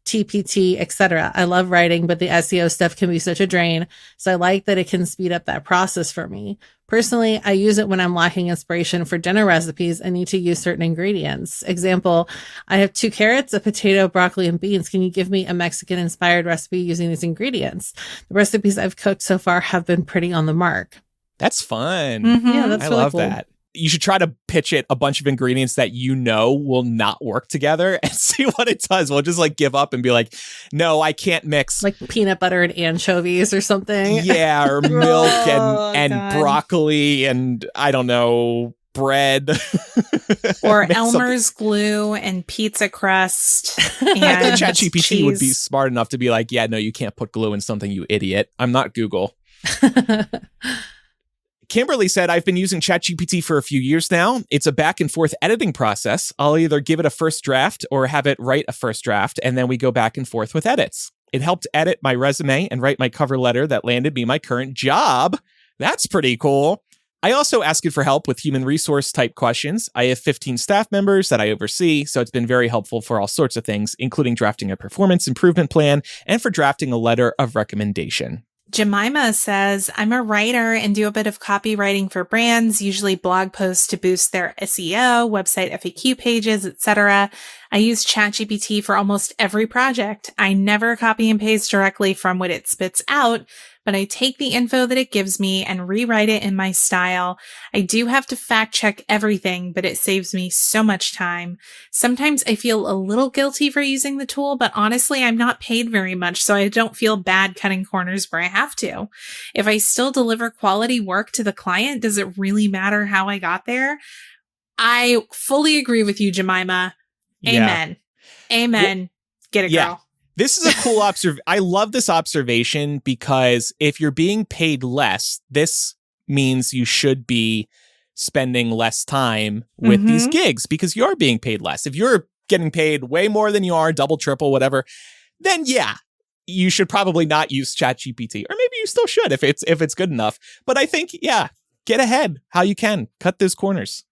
TPT, etc. I love writing, but the SEO stuff can be such a drain, so I like that it can speed up that process for me. Personally, I use it when I'm lacking inspiration for dinner recipes and need to use certain ingredients. Example, I have 2 carrots, a potato, broccoli, and beans. Can you give me a Mexican-inspired recipe using these ingredients? The recipes I've cooked so far have been pretty on the mark. That's fun. Mm-hmm. Yeah, that's I really love cool. that. You should try to pitch it a bunch of ingredients that you know will not work together and see what it does. We'll just like give up and be like, no, I can't mix. Like peanut butter and anchovies or something. Yeah, or milk and broccoli and I don't know, bread. Or Elmer's glue and pizza crust. And I think ChatGPT cheese. would be smart enough to be like, yeah, no, you can't put glue in something, you idiot. I'm not Google. Kimberly said, I've been using ChatGPT for a few years now. It's a back and forth editing process. I'll either give it a first draft or have it write a first draft, and then we go back and forth with edits. It helped edit my resume and write my cover letter that landed me my current job. That's pretty cool. I also ask it for help with human resource type questions. I have 15 staff members that I oversee, so it's been very helpful for all sorts of things, including drafting a performance improvement plan and for drafting a letter of recommendation. Jemima says, I'm a writer and do a bit of copywriting for brands, usually blog posts to boost their SEO, website FAQ pages, etc. I use ChatGPT for almost every project. I never copy and paste directly from what it spits out, but I take the info that it gives me and rewrite it in my style. I do have to fact check everything, but it saves me so much time. Sometimes I feel a little guilty for using the tool, but honestly, I'm not paid very much, so I don't feel bad cutting corners where I have to. If I still deliver quality work to the client, does it really matter how I got there? I fully agree with you, Jemima. Amen. Yeah. Amen. Well, get it, girl. This is a cool I love this observation because if you're being paid less, this means you should be spending less time with these gigs because you're being paid less. If you're getting paid way more than you are, double, triple, whatever, then yeah, you should probably not use ChatGPT, or maybe you still should if it's good enough. But I think, yeah, get ahead how you can. Cut those corners.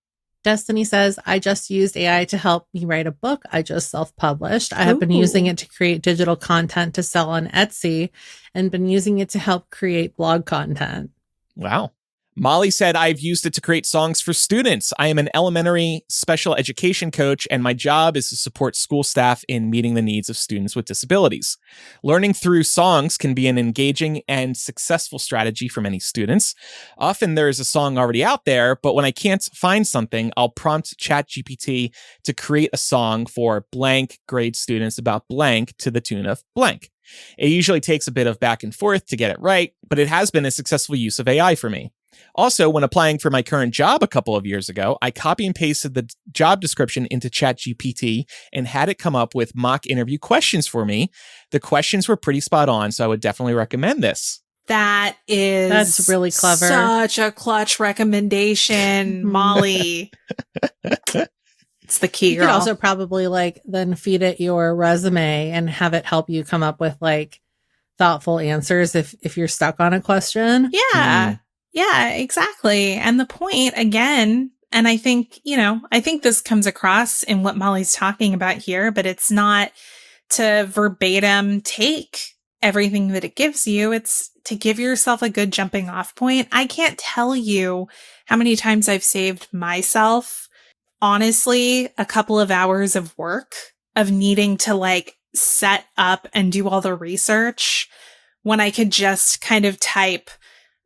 Destiny says, I just used AI to help me write a book I just self-published. I have been using it to create digital content to sell on Etsy and been using it to help create blog content. Wow. Molly said, I've used it to create songs for students. I am an elementary special education coach, and my job is to support school staff in meeting the needs of students with disabilities. Learning through songs can be an engaging and successful strategy for many students. Often there is a song already out there, but when I can't find something, I'll prompt ChatGPT to create a song for blank grade students about blank to the tune of blank. It usually takes a bit of back and forth to get it right, but it has been a successful use of AI for me. Also, when applying for my current job a couple of years ago, I copy and pasted the job description into ChatGPT and had it come up with mock interview questions for me. The questions were pretty spot on, so I would definitely recommend this. That's really clever. Such a clutch recommendation, Molly. It's the key, girl. You could also probably then feed it your resume and have it help you come up with thoughtful answers if you're stuck on a question. Yeah. Yeah, exactly. And the point again, and I think this comes across in what Molly's talking about here, but it's not to verbatim take everything that it gives you. It's to give yourself a good jumping off point. I can't tell you how many times I've saved myself, honestly, a couple of hours of work of needing to set up and do all the research when I could just kind of type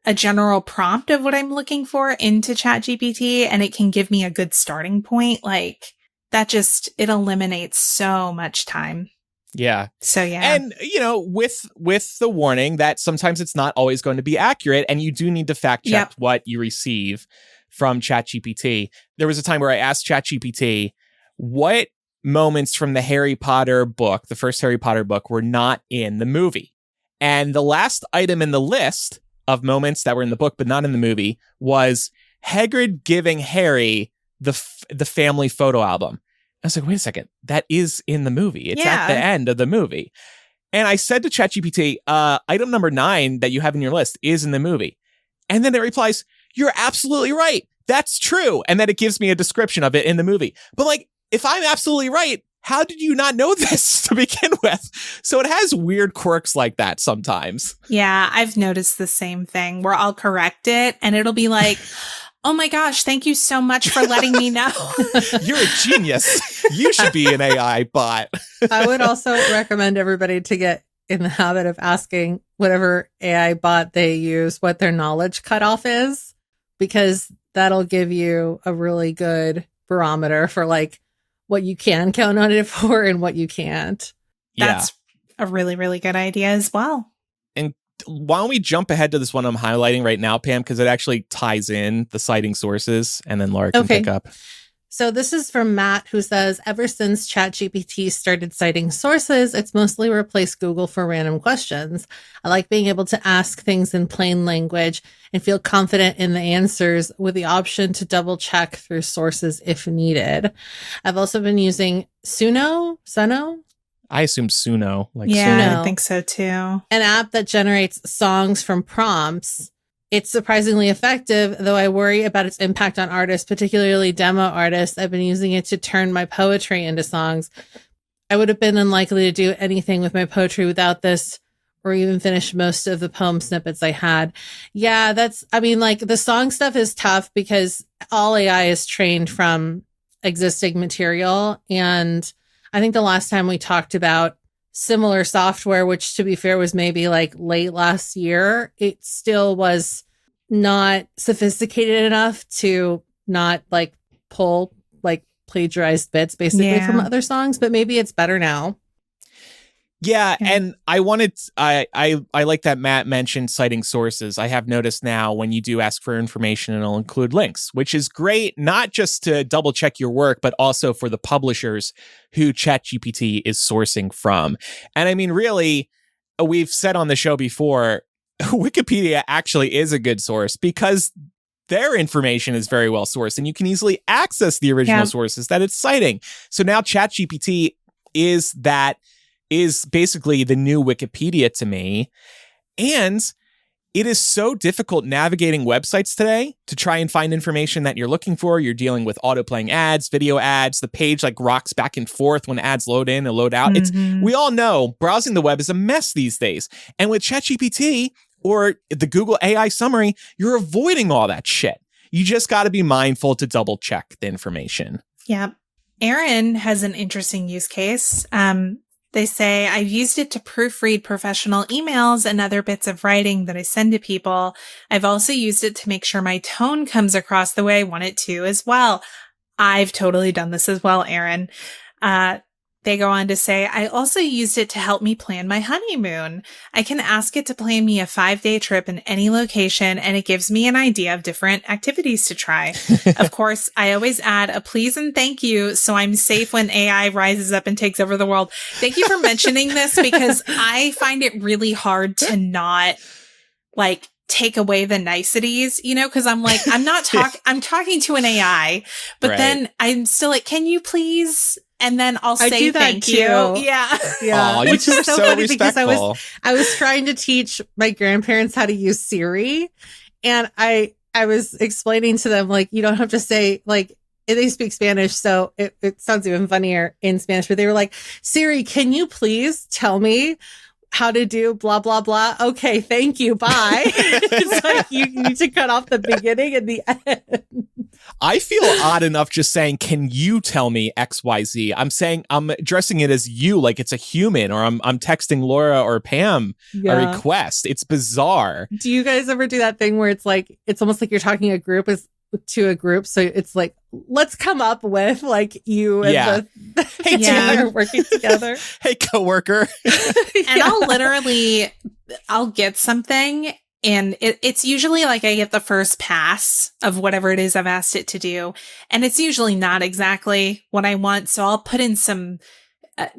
a general prompt of what I'm looking for into ChatGPT and it can give me a good starting point. It eliminates so much time. Yeah. So yeah. And with the warning that sometimes it's not always going to be accurate and you do need to fact check what you receive from ChatGPT. There was a time where I asked ChatGPT what moments from the Harry Potter book, the first Harry Potter book, were not in the movie. And the last item in the list of moments that were in the book but not in the movie was Hagrid giving Harry the family photo album. I was like, wait a second, that is in the movie. It's at the end of the movie. And I said to ChatGPT, item number 9 that you have in your list is in the movie. And then it replies, you're absolutely right. That's true. And then it gives me a description of it in the movie. But if I'm absolutely right, how did you not know this to begin with? So it has weird quirks like that sometimes. Yeah, I've noticed the same thing where I'll correct it and it'll be like, oh my gosh, thank you so much for letting me know. You're a genius. You should be an AI bot. I would also recommend everybody to get in the habit of asking whatever AI bot they use what their knowledge cutoff is, because that'll give you a really good barometer for what you can count on it for and what you can't. That's a really, really good idea as well. And why don't we jump ahead to this one I'm highlighting right now, Pam, because it actually ties in the citing sources, and then Laura can pick up. So this is from Matt, who says, ever since ChatGPT started citing sources, it's mostly replaced Google for random questions. I like being able to ask things in plain language and feel confident in the answers with the option to double check through sources if needed. I've also been using Suno? I assume Suno. Suno. I think so too. An app that generates songs from prompts. It's surprisingly effective, though I worry about its impact on artists, particularly demo artists. I've been using it to turn my poetry into songs. I would have been unlikely to do anything with my poetry without this, or even finish most of the poem snippets I had. Yeah, the song stuff is tough because all AI is trained from existing material. And I think the last time we talked about similar software, which to be fair was maybe late last year, it still was not sophisticated enough to not pull plagiarized bits basically from other songs, but maybe it's better now. Yeah, and I like that Matt mentioned citing sources. I have noticed now when you do ask for information, it'll include links, which is great, not just to double check your work, but also for the publishers who ChatGPT is sourcing from. And I mean, really, we've said on the show before, Wikipedia actually is a good source because their information is very well sourced and you can easily access the original sources that it's citing. So now ChatGPT is basically the new Wikipedia to me. And it is so difficult navigating websites today to try and find information that you're looking for. You're dealing with auto-playing ads, video ads. The page rocks back and forth when ads load in and load out. We all know browsing the web is a mess these days. And with ChatGPT, or the Google AI summary, you're avoiding all that shit. You just got to be mindful to double check the information. Yeah. Erin has an interesting use case. They say, I've used it to proofread professional emails and other bits of writing that I send to people. I've also used it to make sure my tone comes across the way I want it to as well. I've totally done this as well, Erin. They go on to say, I also used it to help me plan my honeymoon. I can ask it to plan me a 5-day trip in any location, and it gives me an idea of different activities to try. Of course, I always add a please and thank you so I'm safe when AI rises up and takes over the world. Thank you for mentioning this, because I find it really hard to not like take away the niceties, you know, because I'm like, I'm talking to an AI, but Right. then I'm still like, can you please? And then I'll say do that thank too. you. Yeah. Yeah. Aw, you Which two is are so so funny because respectful. I was trying to teach my grandparents how to use Siri. And I was explaining to them, like, you don't have to say, like, they speak Spanish, so it sounds even funnier in Spanish, but they were like, Siri, can you please tell me how to do blah, blah, blah? Okay, thank you. Bye. It's like you need to cut off the beginning and the end. I feel odd enough just saying, can you tell me XYZ? I'm addressing it as you, like it's a human, or I'm texting Laura or Pam a request. It's bizarre. Do you guys ever do that thing where it's like, it's almost like you're talking to a group? So it's like, let's come up with like you and the Hey, team team. are working together. Hey, coworker. And I'll get something, and it's usually like I get the first pass of whatever it is I've asked it to do. And it's usually not exactly what I want. So I'll put in some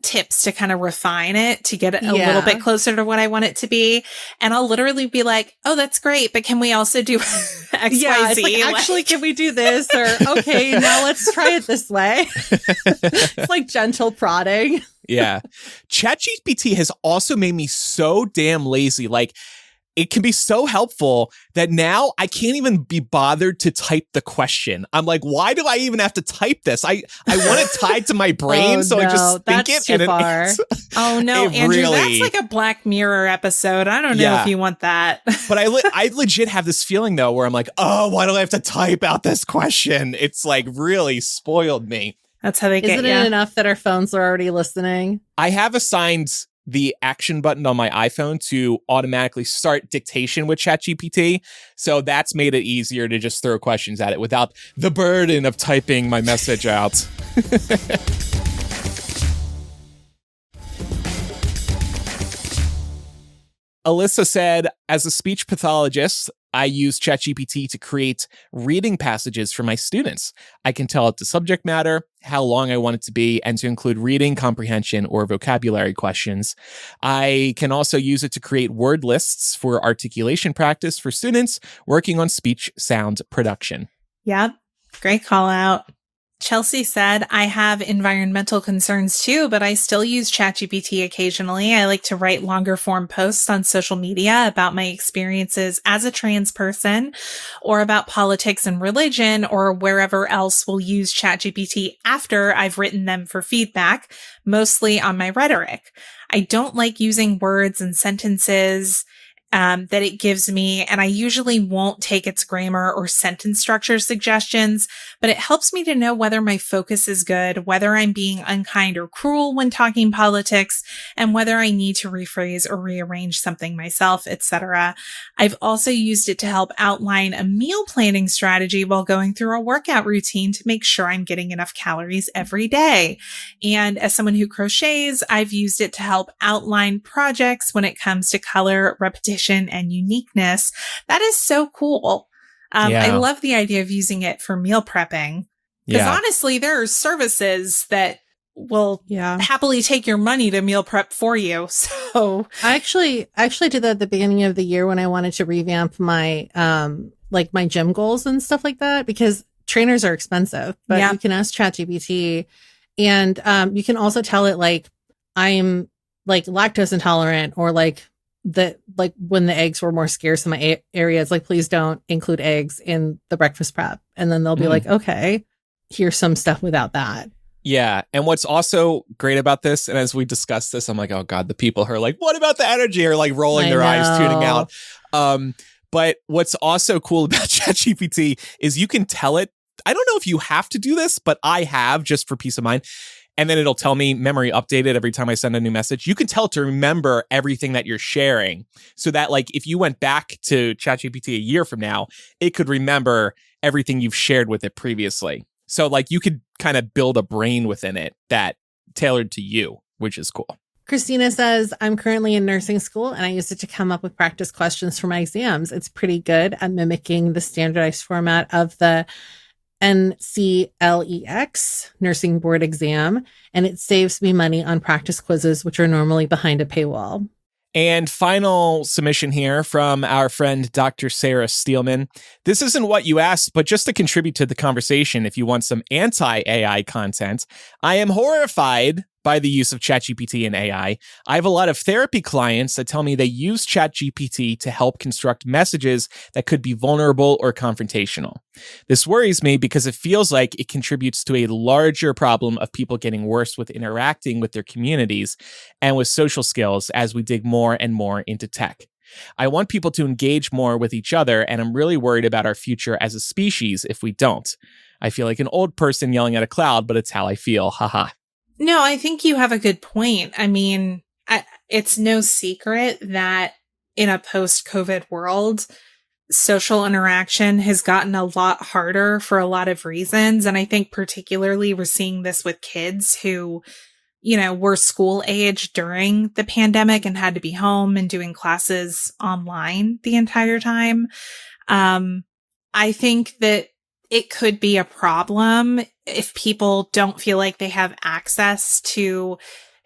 tips to kind of refine it to get it a little bit closer to what I want it to be. And I'll literally be like, oh, that's great, but can we also do XYZ? Yeah, it's like, actually, can we do this? Or, okay, now let's try it this way. It's like gentle prodding. Yeah. ChatGPT has also made me so damn lazy. Like, it can be so helpful that now I can't even be bothered to type the question. I'm like, why do I even have to type this? I want it tied to my brain, so I just think it. Too far. Oh no, Andrew, really, that's like a Black Mirror episode. I don't know if you want that. But I legit have this feeling though, where I'm like, oh, why do I have to type out this question? It's like really spoiled me. That's how they get you. Isn't it enough that our phones are already listening? I have assigned the action button on my iPhone to automatically start dictation with ChatGPT. So that's made it easier to just throw questions at it without the burden of typing my message out. Alyssa said, as a speech pathologist, I use ChatGPT to create reading passages for my students. I can tell it the subject matter, how long I want it to be, and to include reading comprehension or vocabulary questions. I can also use it to create word lists for articulation practice for students working on speech sound production. Yep. Great call out. Chelsea said, I have environmental concerns too, but I still use ChatGPT occasionally. I like to write longer form posts on social media about my experiences as a trans person, or about politics and religion, or wherever else will use ChatGPT after I've written them for feedback, mostly on my rhetoric. I don't like using words and sentences that it gives me, and I usually won't take its grammar or sentence structure suggestions, but it helps me to know whether my focus is good, whether I'm being unkind or cruel when talking politics, and whether I need to rephrase or rearrange something myself, etc. I've also used it to help outline a meal planning strategy while going through a workout routine to make sure I'm getting enough calories every day. And as someone who crochets, I've used it to help outline projects when it comes to color, repetition, and uniqueness. That is so cool. I love the idea of using it for meal prepping. Because honestly, there are services that will happily take your money to meal prep for you. So I actually did that at the beginning of the year when I wanted to revamp my like my gym goals and stuff like that, because trainers are expensive, but you can ask ChatGPT, and you can also tell it like, I'm like lactose intolerant, or like when the eggs were more scarce in my areas, like, please don't include eggs in the breakfast prep. And then they'll be like, okay, here's some stuff without that. Yeah. And what's also great about this, and as we discuss this, I'm like, oh God, the people who are like, what about the energy, are like rolling their eyes, tuning out. But what's also cool about ChatGPT is you can tell it, I don't know if you have to do this, but I have just for peace of mind. And then it'll tell me memory updated every time I send a new message. You can tell it to remember everything that you're sharing so that like if you went back to ChatGPT a year from now, it could remember everything you've shared with it previously. So like you could kind of build a brain within it that tailored to you, which is cool. Christina says, I'm currently in nursing school and I use it to come up with practice questions for my exams. It's pretty good at mimicking the standardized format of the NCLEX nursing board exam, and it saves me money on practice quizzes, which are normally behind a paywall. And final submission here from our friend Dr. Sarah Steelman. This isn't what you asked, but just to contribute to the conversation, if you want some anti-AI content, I am horrified by the use of ChatGPT and AI. I have a lot of therapy clients that tell me they use ChatGPT to help construct messages that could be vulnerable or confrontational. This worries me because it feels like it contributes to a larger problem of people getting worse with interacting with their communities and with social skills as we dig more and more into tech. I want people to engage more with each other, and I'm really worried about our future as a species if we don't. I feel like an old person yelling at a cloud, but it's how I feel. Haha. No, I think you have a good point. I mean, it's no secret that in a post-COVID world, social interaction has gotten a lot harder for a lot of reasons. And I think particularly we're seeing this with kids who, were school age during the pandemic and had to be home and doing classes online the entire time. I think that it could be a problem if people don't feel like they have access to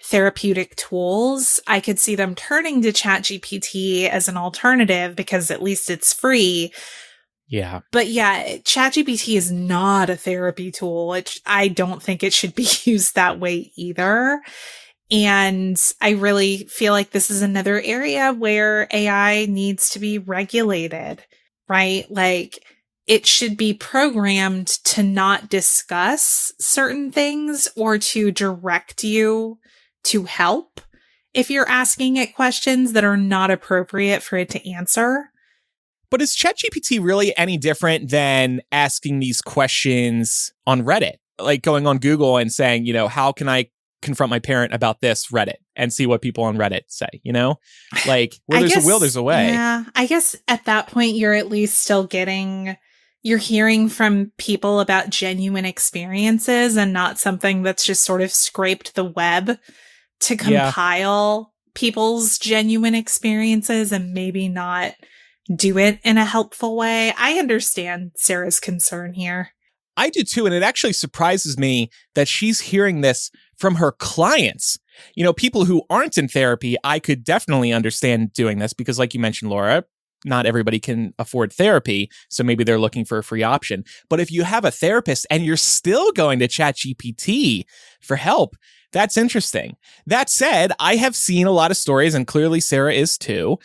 therapeutic tools. I could see them turning to ChatGPT as an alternative because at least it's free. Yeah. But yeah, ChatGPT is not a therapy tool. I don't think it should be used that way either. And I really feel like this is another area where AI needs to be regulated, right? Like, it should be programmed to not discuss certain things or to direct you to help if you're asking it questions that are not appropriate for it to answer. But is ChatGPT really any different than asking these questions on Reddit? Like going on Google and saying, how can I confront my parent about this Reddit and see what people on Reddit say, Like where there's a will, there's a way. Yeah, I guess at that point, you're at least still you're hearing from people about genuine experiences and not something that's just sort of scraped the web to compile people's genuine experiences and maybe not do it in a helpful way. I understand Sarah's concern here. I do too. And it actually surprises me that she's hearing this from her clients. People who aren't in therapy, I could definitely understand doing this because like you mentioned, Laura, not everybody can afford therapy, so maybe they're looking for a free option. But if you have a therapist and you're still going to ChatGPT for help, that's interesting. That said, I have seen a lot of stories, and clearly Sarah is too,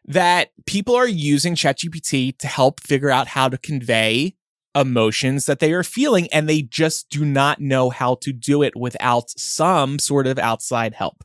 that people are using ChatGPT to help figure out how to convey emotions that they are feeling, and they just do not know how to do it without some sort of outside help.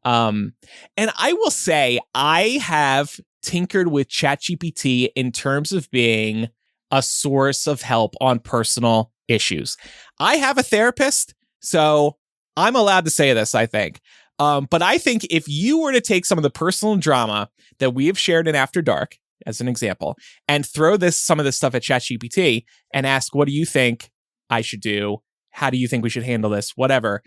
And I will say, I have tinkered with ChatGPT in terms of being a source of help on personal issues. I have a therapist, so I'm allowed to say this, I think. But I think if you were to take some of the personal drama that we have shared in After Dark, as an example, and throw some of this stuff at ChatGPT and ask, what do you think I should do? How do you think we should handle this? Whatever.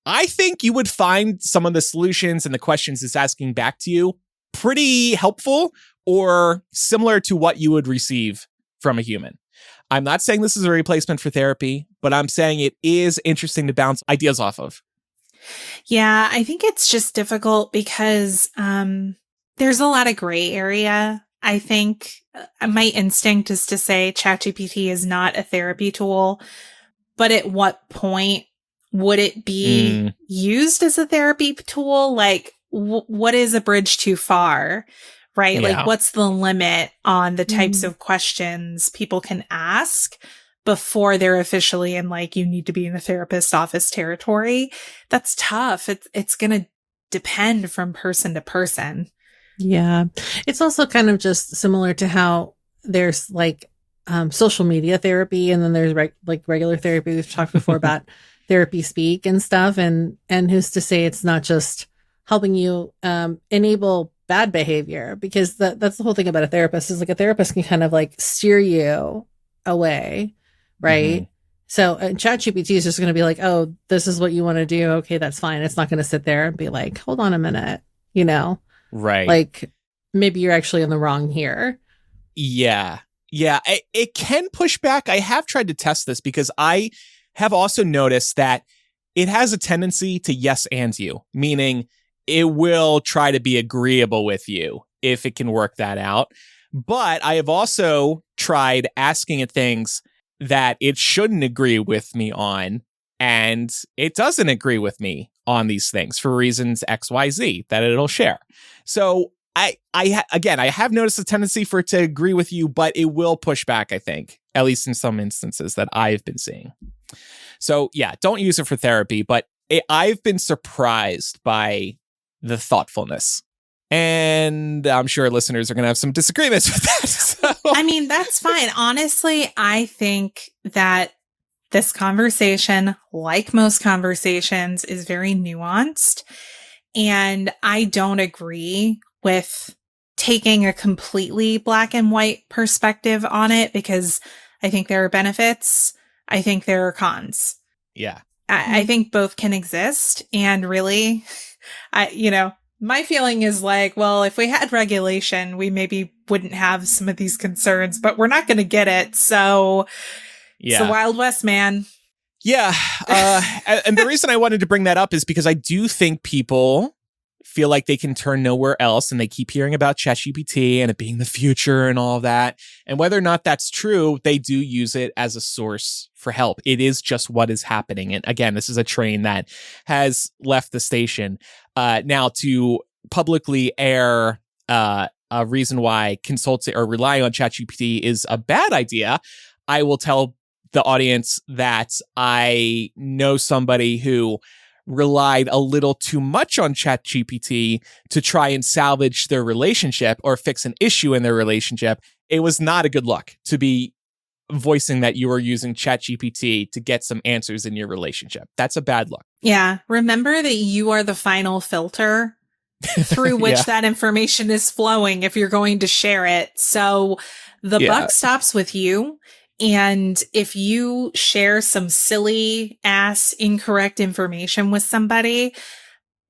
I think you would find some of the solutions and the questions it's asking back to you pretty helpful or similar to what you would receive from a human. I'm not saying this is a replacement for therapy, but I'm saying it is interesting to bounce ideas off of. Yeah, I think it's just difficult because there's a lot of gray area. I think my instinct is to say ChatGPT is not a therapy tool, but at what point would it be used as a therapy tool? Like, what is a bridge too far, right? Yeah. Like, what's the limit on the types of questions people can ask before they're officially in, like, you need to be in a therapist's office territory? That's tough. It's going to depend from person to person. Yeah. It's also kind of just similar to how there's like social media therapy, and then there's like regular therapy. We've talked before about therapy speak and stuff, and who's to say it's not just helping you enable bad behavior, because that's the whole thing about a therapist, is like a therapist can kind of like steer you away, right? Mm-hmm. So ChatGPT is just going to be like, oh, this is what you want to do. Okay, that's fine. It's not going to sit there and be like, hold on a minute, you know? Right. Like, maybe you're actually in the wrong here. Yeah. Yeah. It can push back. I have tried to test this because I have also noticed that it has a tendency to yes and you, meaning it will try to be agreeable with you if it can work that out. But I have also tried asking it things that it shouldn't agree with me on, and it doesn't agree with me on these things for reasons XYZ that it'll share. So I have noticed a tendency for it to agree with you, but it will push back, I think, at least in some instances that I've been seeing. So yeah, don't use it for therapy, but I've been surprised by the thoughtfulness. And I'm sure listeners are going to have some disagreements with that. So. I mean, that's fine. Honestly, I think that this conversation, like most conversations, is very nuanced. And I don't agree with taking a completely black and white perspective on it, because I think there are benefits. I think there are cons. Yeah. I think both can exist. And really, my feeling is like, well, if we had regulation, we maybe wouldn't have some of these concerns, but we're not going to get it. So It's the Wild West, man. Yeah. And the reason I wanted to bring that up is because I do think people feel like they can turn nowhere else, and they keep hearing about ChatGPT and it being the future and all of that. And whether or not that's true, they do use it as a source for help. It is just what is happening. And again, this is a train that has left the station. Now, to publicly air a reason why consulting or relying on ChatGPT is a bad idea, I will tell the audience that I know somebody who relied a little too much on ChatGPT to try and salvage their relationship or fix an issue in their relationship. It was not a good look to be voicing that you were using ChatGPT to get some answers in your relationship. That's a bad look. Yeah. Remember that you are the final filter through which that information is flowing if you're going to share it. So the buck stops with you. And if you share some silly ass incorrect information with somebody,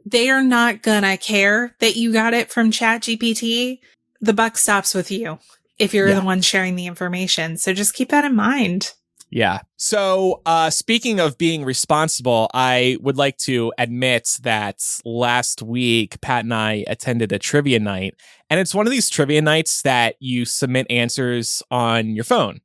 they are not gonna care that you got it from ChatGPT. The buck stops with you if you're the one sharing the information. So just keep that in mind. Yeah. So speaking of being responsible, I would like to admit that last week, Pat and I attended a trivia night. And it's one of these trivia nights that you submit answers on your phone.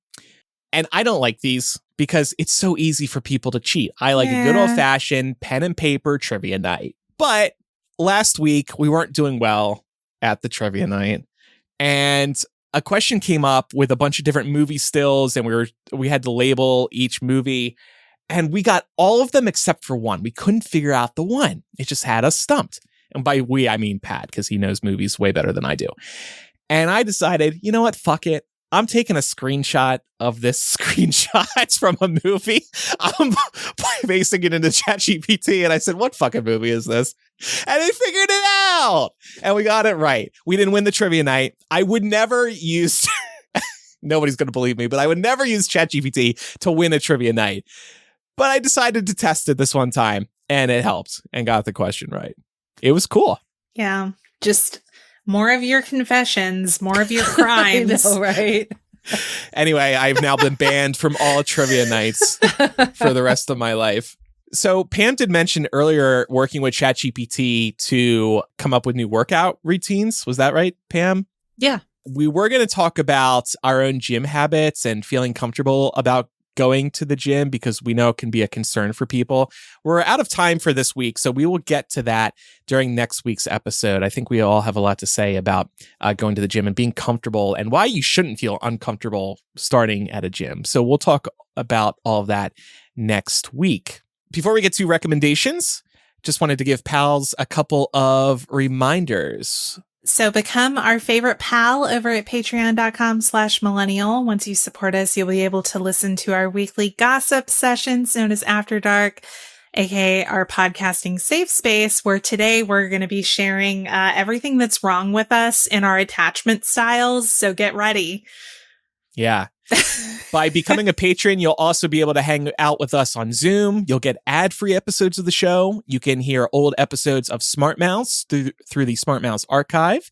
And I don't like these because it's so easy for people to cheat. I like a good old-fashioned pen and paper trivia night. But last week, we weren't doing well at the trivia night. And a question came up with a bunch of different movie stills, and we had to label each movie. And we got all of them except for one. We couldn't figure out the one. It just had us stumped. And by we, I mean Pat, because he knows movies way better than I do. And I decided, you know what? Fuck it. I'm taking a screenshot of this screenshot from a movie. I'm pasting it into ChatGPT, and I said, what fucking movie is this? And they figured it out. And we got it right. We didn't win the trivia night. I would never use, nobody's going to believe me, but I would never use ChatGPT to win a trivia night. But I decided to test it this one time, and it helped and got the question right. It was cool. Yeah. Just more of your confessions, more of your crimes. I know, right? Anyway, I've now been banned from all trivia nights for the rest of my life. So Pam did mention earlier working with ChatGPT to come up with new workout routines. Was that right, Pam? Yeah. We were going to talk about our own gym habits and feeling comfortable about going to the gym, because we know it can be a concern for people. We're out of time for this week, so we will get to that during next week's episode. I think we all have a lot to say about going to the gym and being comfortable, and why you shouldn't feel uncomfortable starting at a gym. So we'll talk about all of that next week. Before we get to recommendations, just wanted to give pals a couple of reminders. So become our favorite pal over at patreon.com/millennial. Once you support us, you'll be able to listen to our weekly gossip sessions known as After Dark, aka our podcasting safe space, where today we're going to be sharing everything that's wrong with us in our attachment styles. So get ready. Yeah. By becoming a patron, you'll also be able to hang out with us on Zoom. You'll get ad-free episodes of the show. You can hear old episodes of Smart Mouths through the Smart Mouths archive.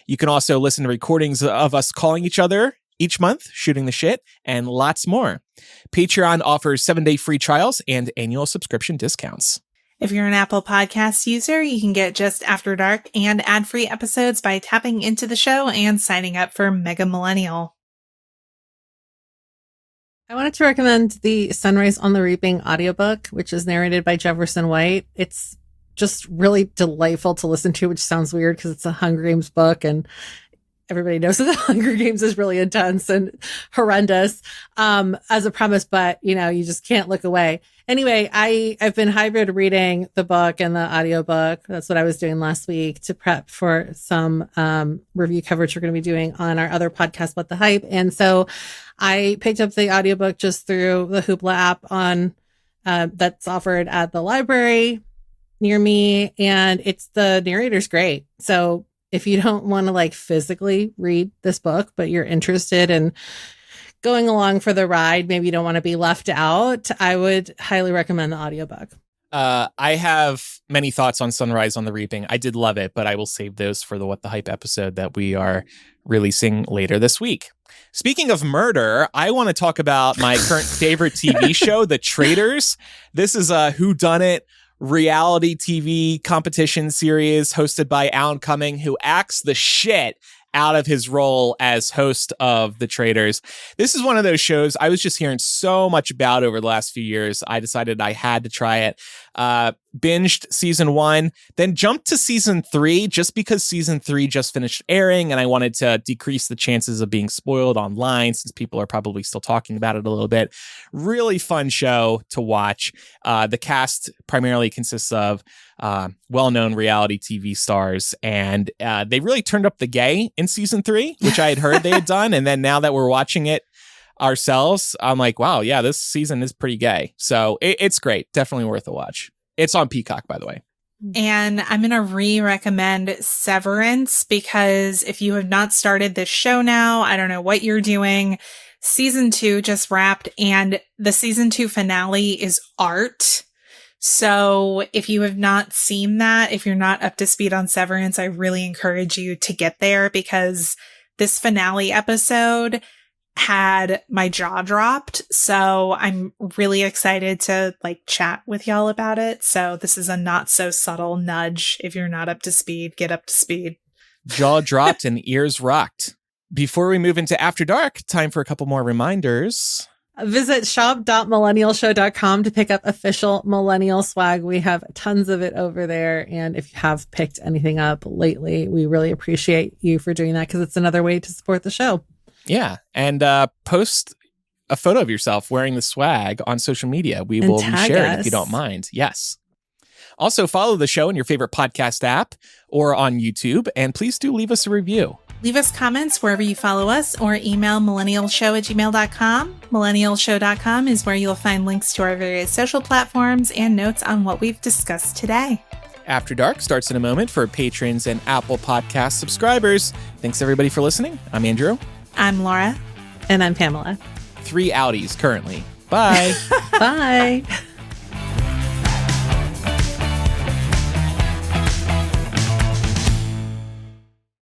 You can also listen to recordings of us calling each other each month, shooting the shit, and lots more. Patreon offers 7-day free trials and annual subscription discounts. If you're an Apple Podcast user, you can get just After Dark and ad-free episodes by tapping into the show and signing up for Mega Millennial. I wanted to recommend the Sunrise on the Reaping audiobook, which is narrated by Jefferson White. It's just really delightful to listen to, which sounds weird because it's a Hunger Games book and everybody knows that the Hunger Games is really intense and horrendous as a premise, but you just can't look away. Anyway, I've been hybrid reading the book and the audiobook. That's what I was doing last week to prep for some review coverage we're going to be doing on our other podcast, What the Hype. And so I picked up the audiobook just through the Hoopla app on that's offered at the library near me, and the narrator's great. So if you don't want to physically read this book, but you're interested in going along for the ride, maybe you don't want to be left out, I would highly recommend the audiobook. I have many thoughts on Sunrise on the Reaping. I did love it, but I will save those for the What the Hype episode that we are releasing later this week. Speaking of murder, I want to talk about my current favorite TV show, The Traitors. This is a whodunit reality TV competition series hosted by Alan Cumming, who acts the shit out of his role as host of The Traitors. This is one of those shows I was just hearing so much about over the last few years. I decided I had to try it. Binged season 1, then jumped to season 3 just because season 3 just finished airing and I wanted to decrease the chances of being spoiled online since people are probably still talking about it a little bit. Really fun show to watch. The cast primarily consists of well-known reality TV stars, and they really turned up the gay in season 3, which I had heard they had done. And then now that we're watching it ourselves, I'm like, wow, yeah, this season is pretty gay. So it's great. Definitely worth a watch. It's on Peacock, by the way. And I'm going to re-recommend Severance, because if you have not started this show now, I don't know what you're doing. Season 2 just wrapped, and the season 2 finale is art. So if you have not seen that, if you're not up to speed on Severance, I really encourage you to get there, because this finale episode had my jaw dropped. So I'm really excited to chat with y'all about it. So this is a not so subtle nudge. If you're not up to speed, get up to speed. Jaw dropped and ears rocked. Before we move into After Dark, time for a couple more reminders. Visit shop.millennialshow.com to pick up official Millennial swag. We have tons of it over there. And if you have picked anything up lately, we really appreciate you for doing that, because it's another way to support the show. Yeah. And post a photo of yourself wearing the swag on social media. We will reshare it if you don't mind. Yes. Also, follow the show in your favorite podcast app or on YouTube. And please do leave us a review. Leave us comments wherever you follow us, or email millennialshow@gmail.com. Millennialshow.com is where you'll find links to our various social platforms and notes on what we've discussed today. After Dark starts in a moment for patrons and Apple Podcast subscribers. Thanks, everybody, for listening. I'm Andrew. I'm Laura. And I'm Pamela. 3 outies currently. Bye. Bye.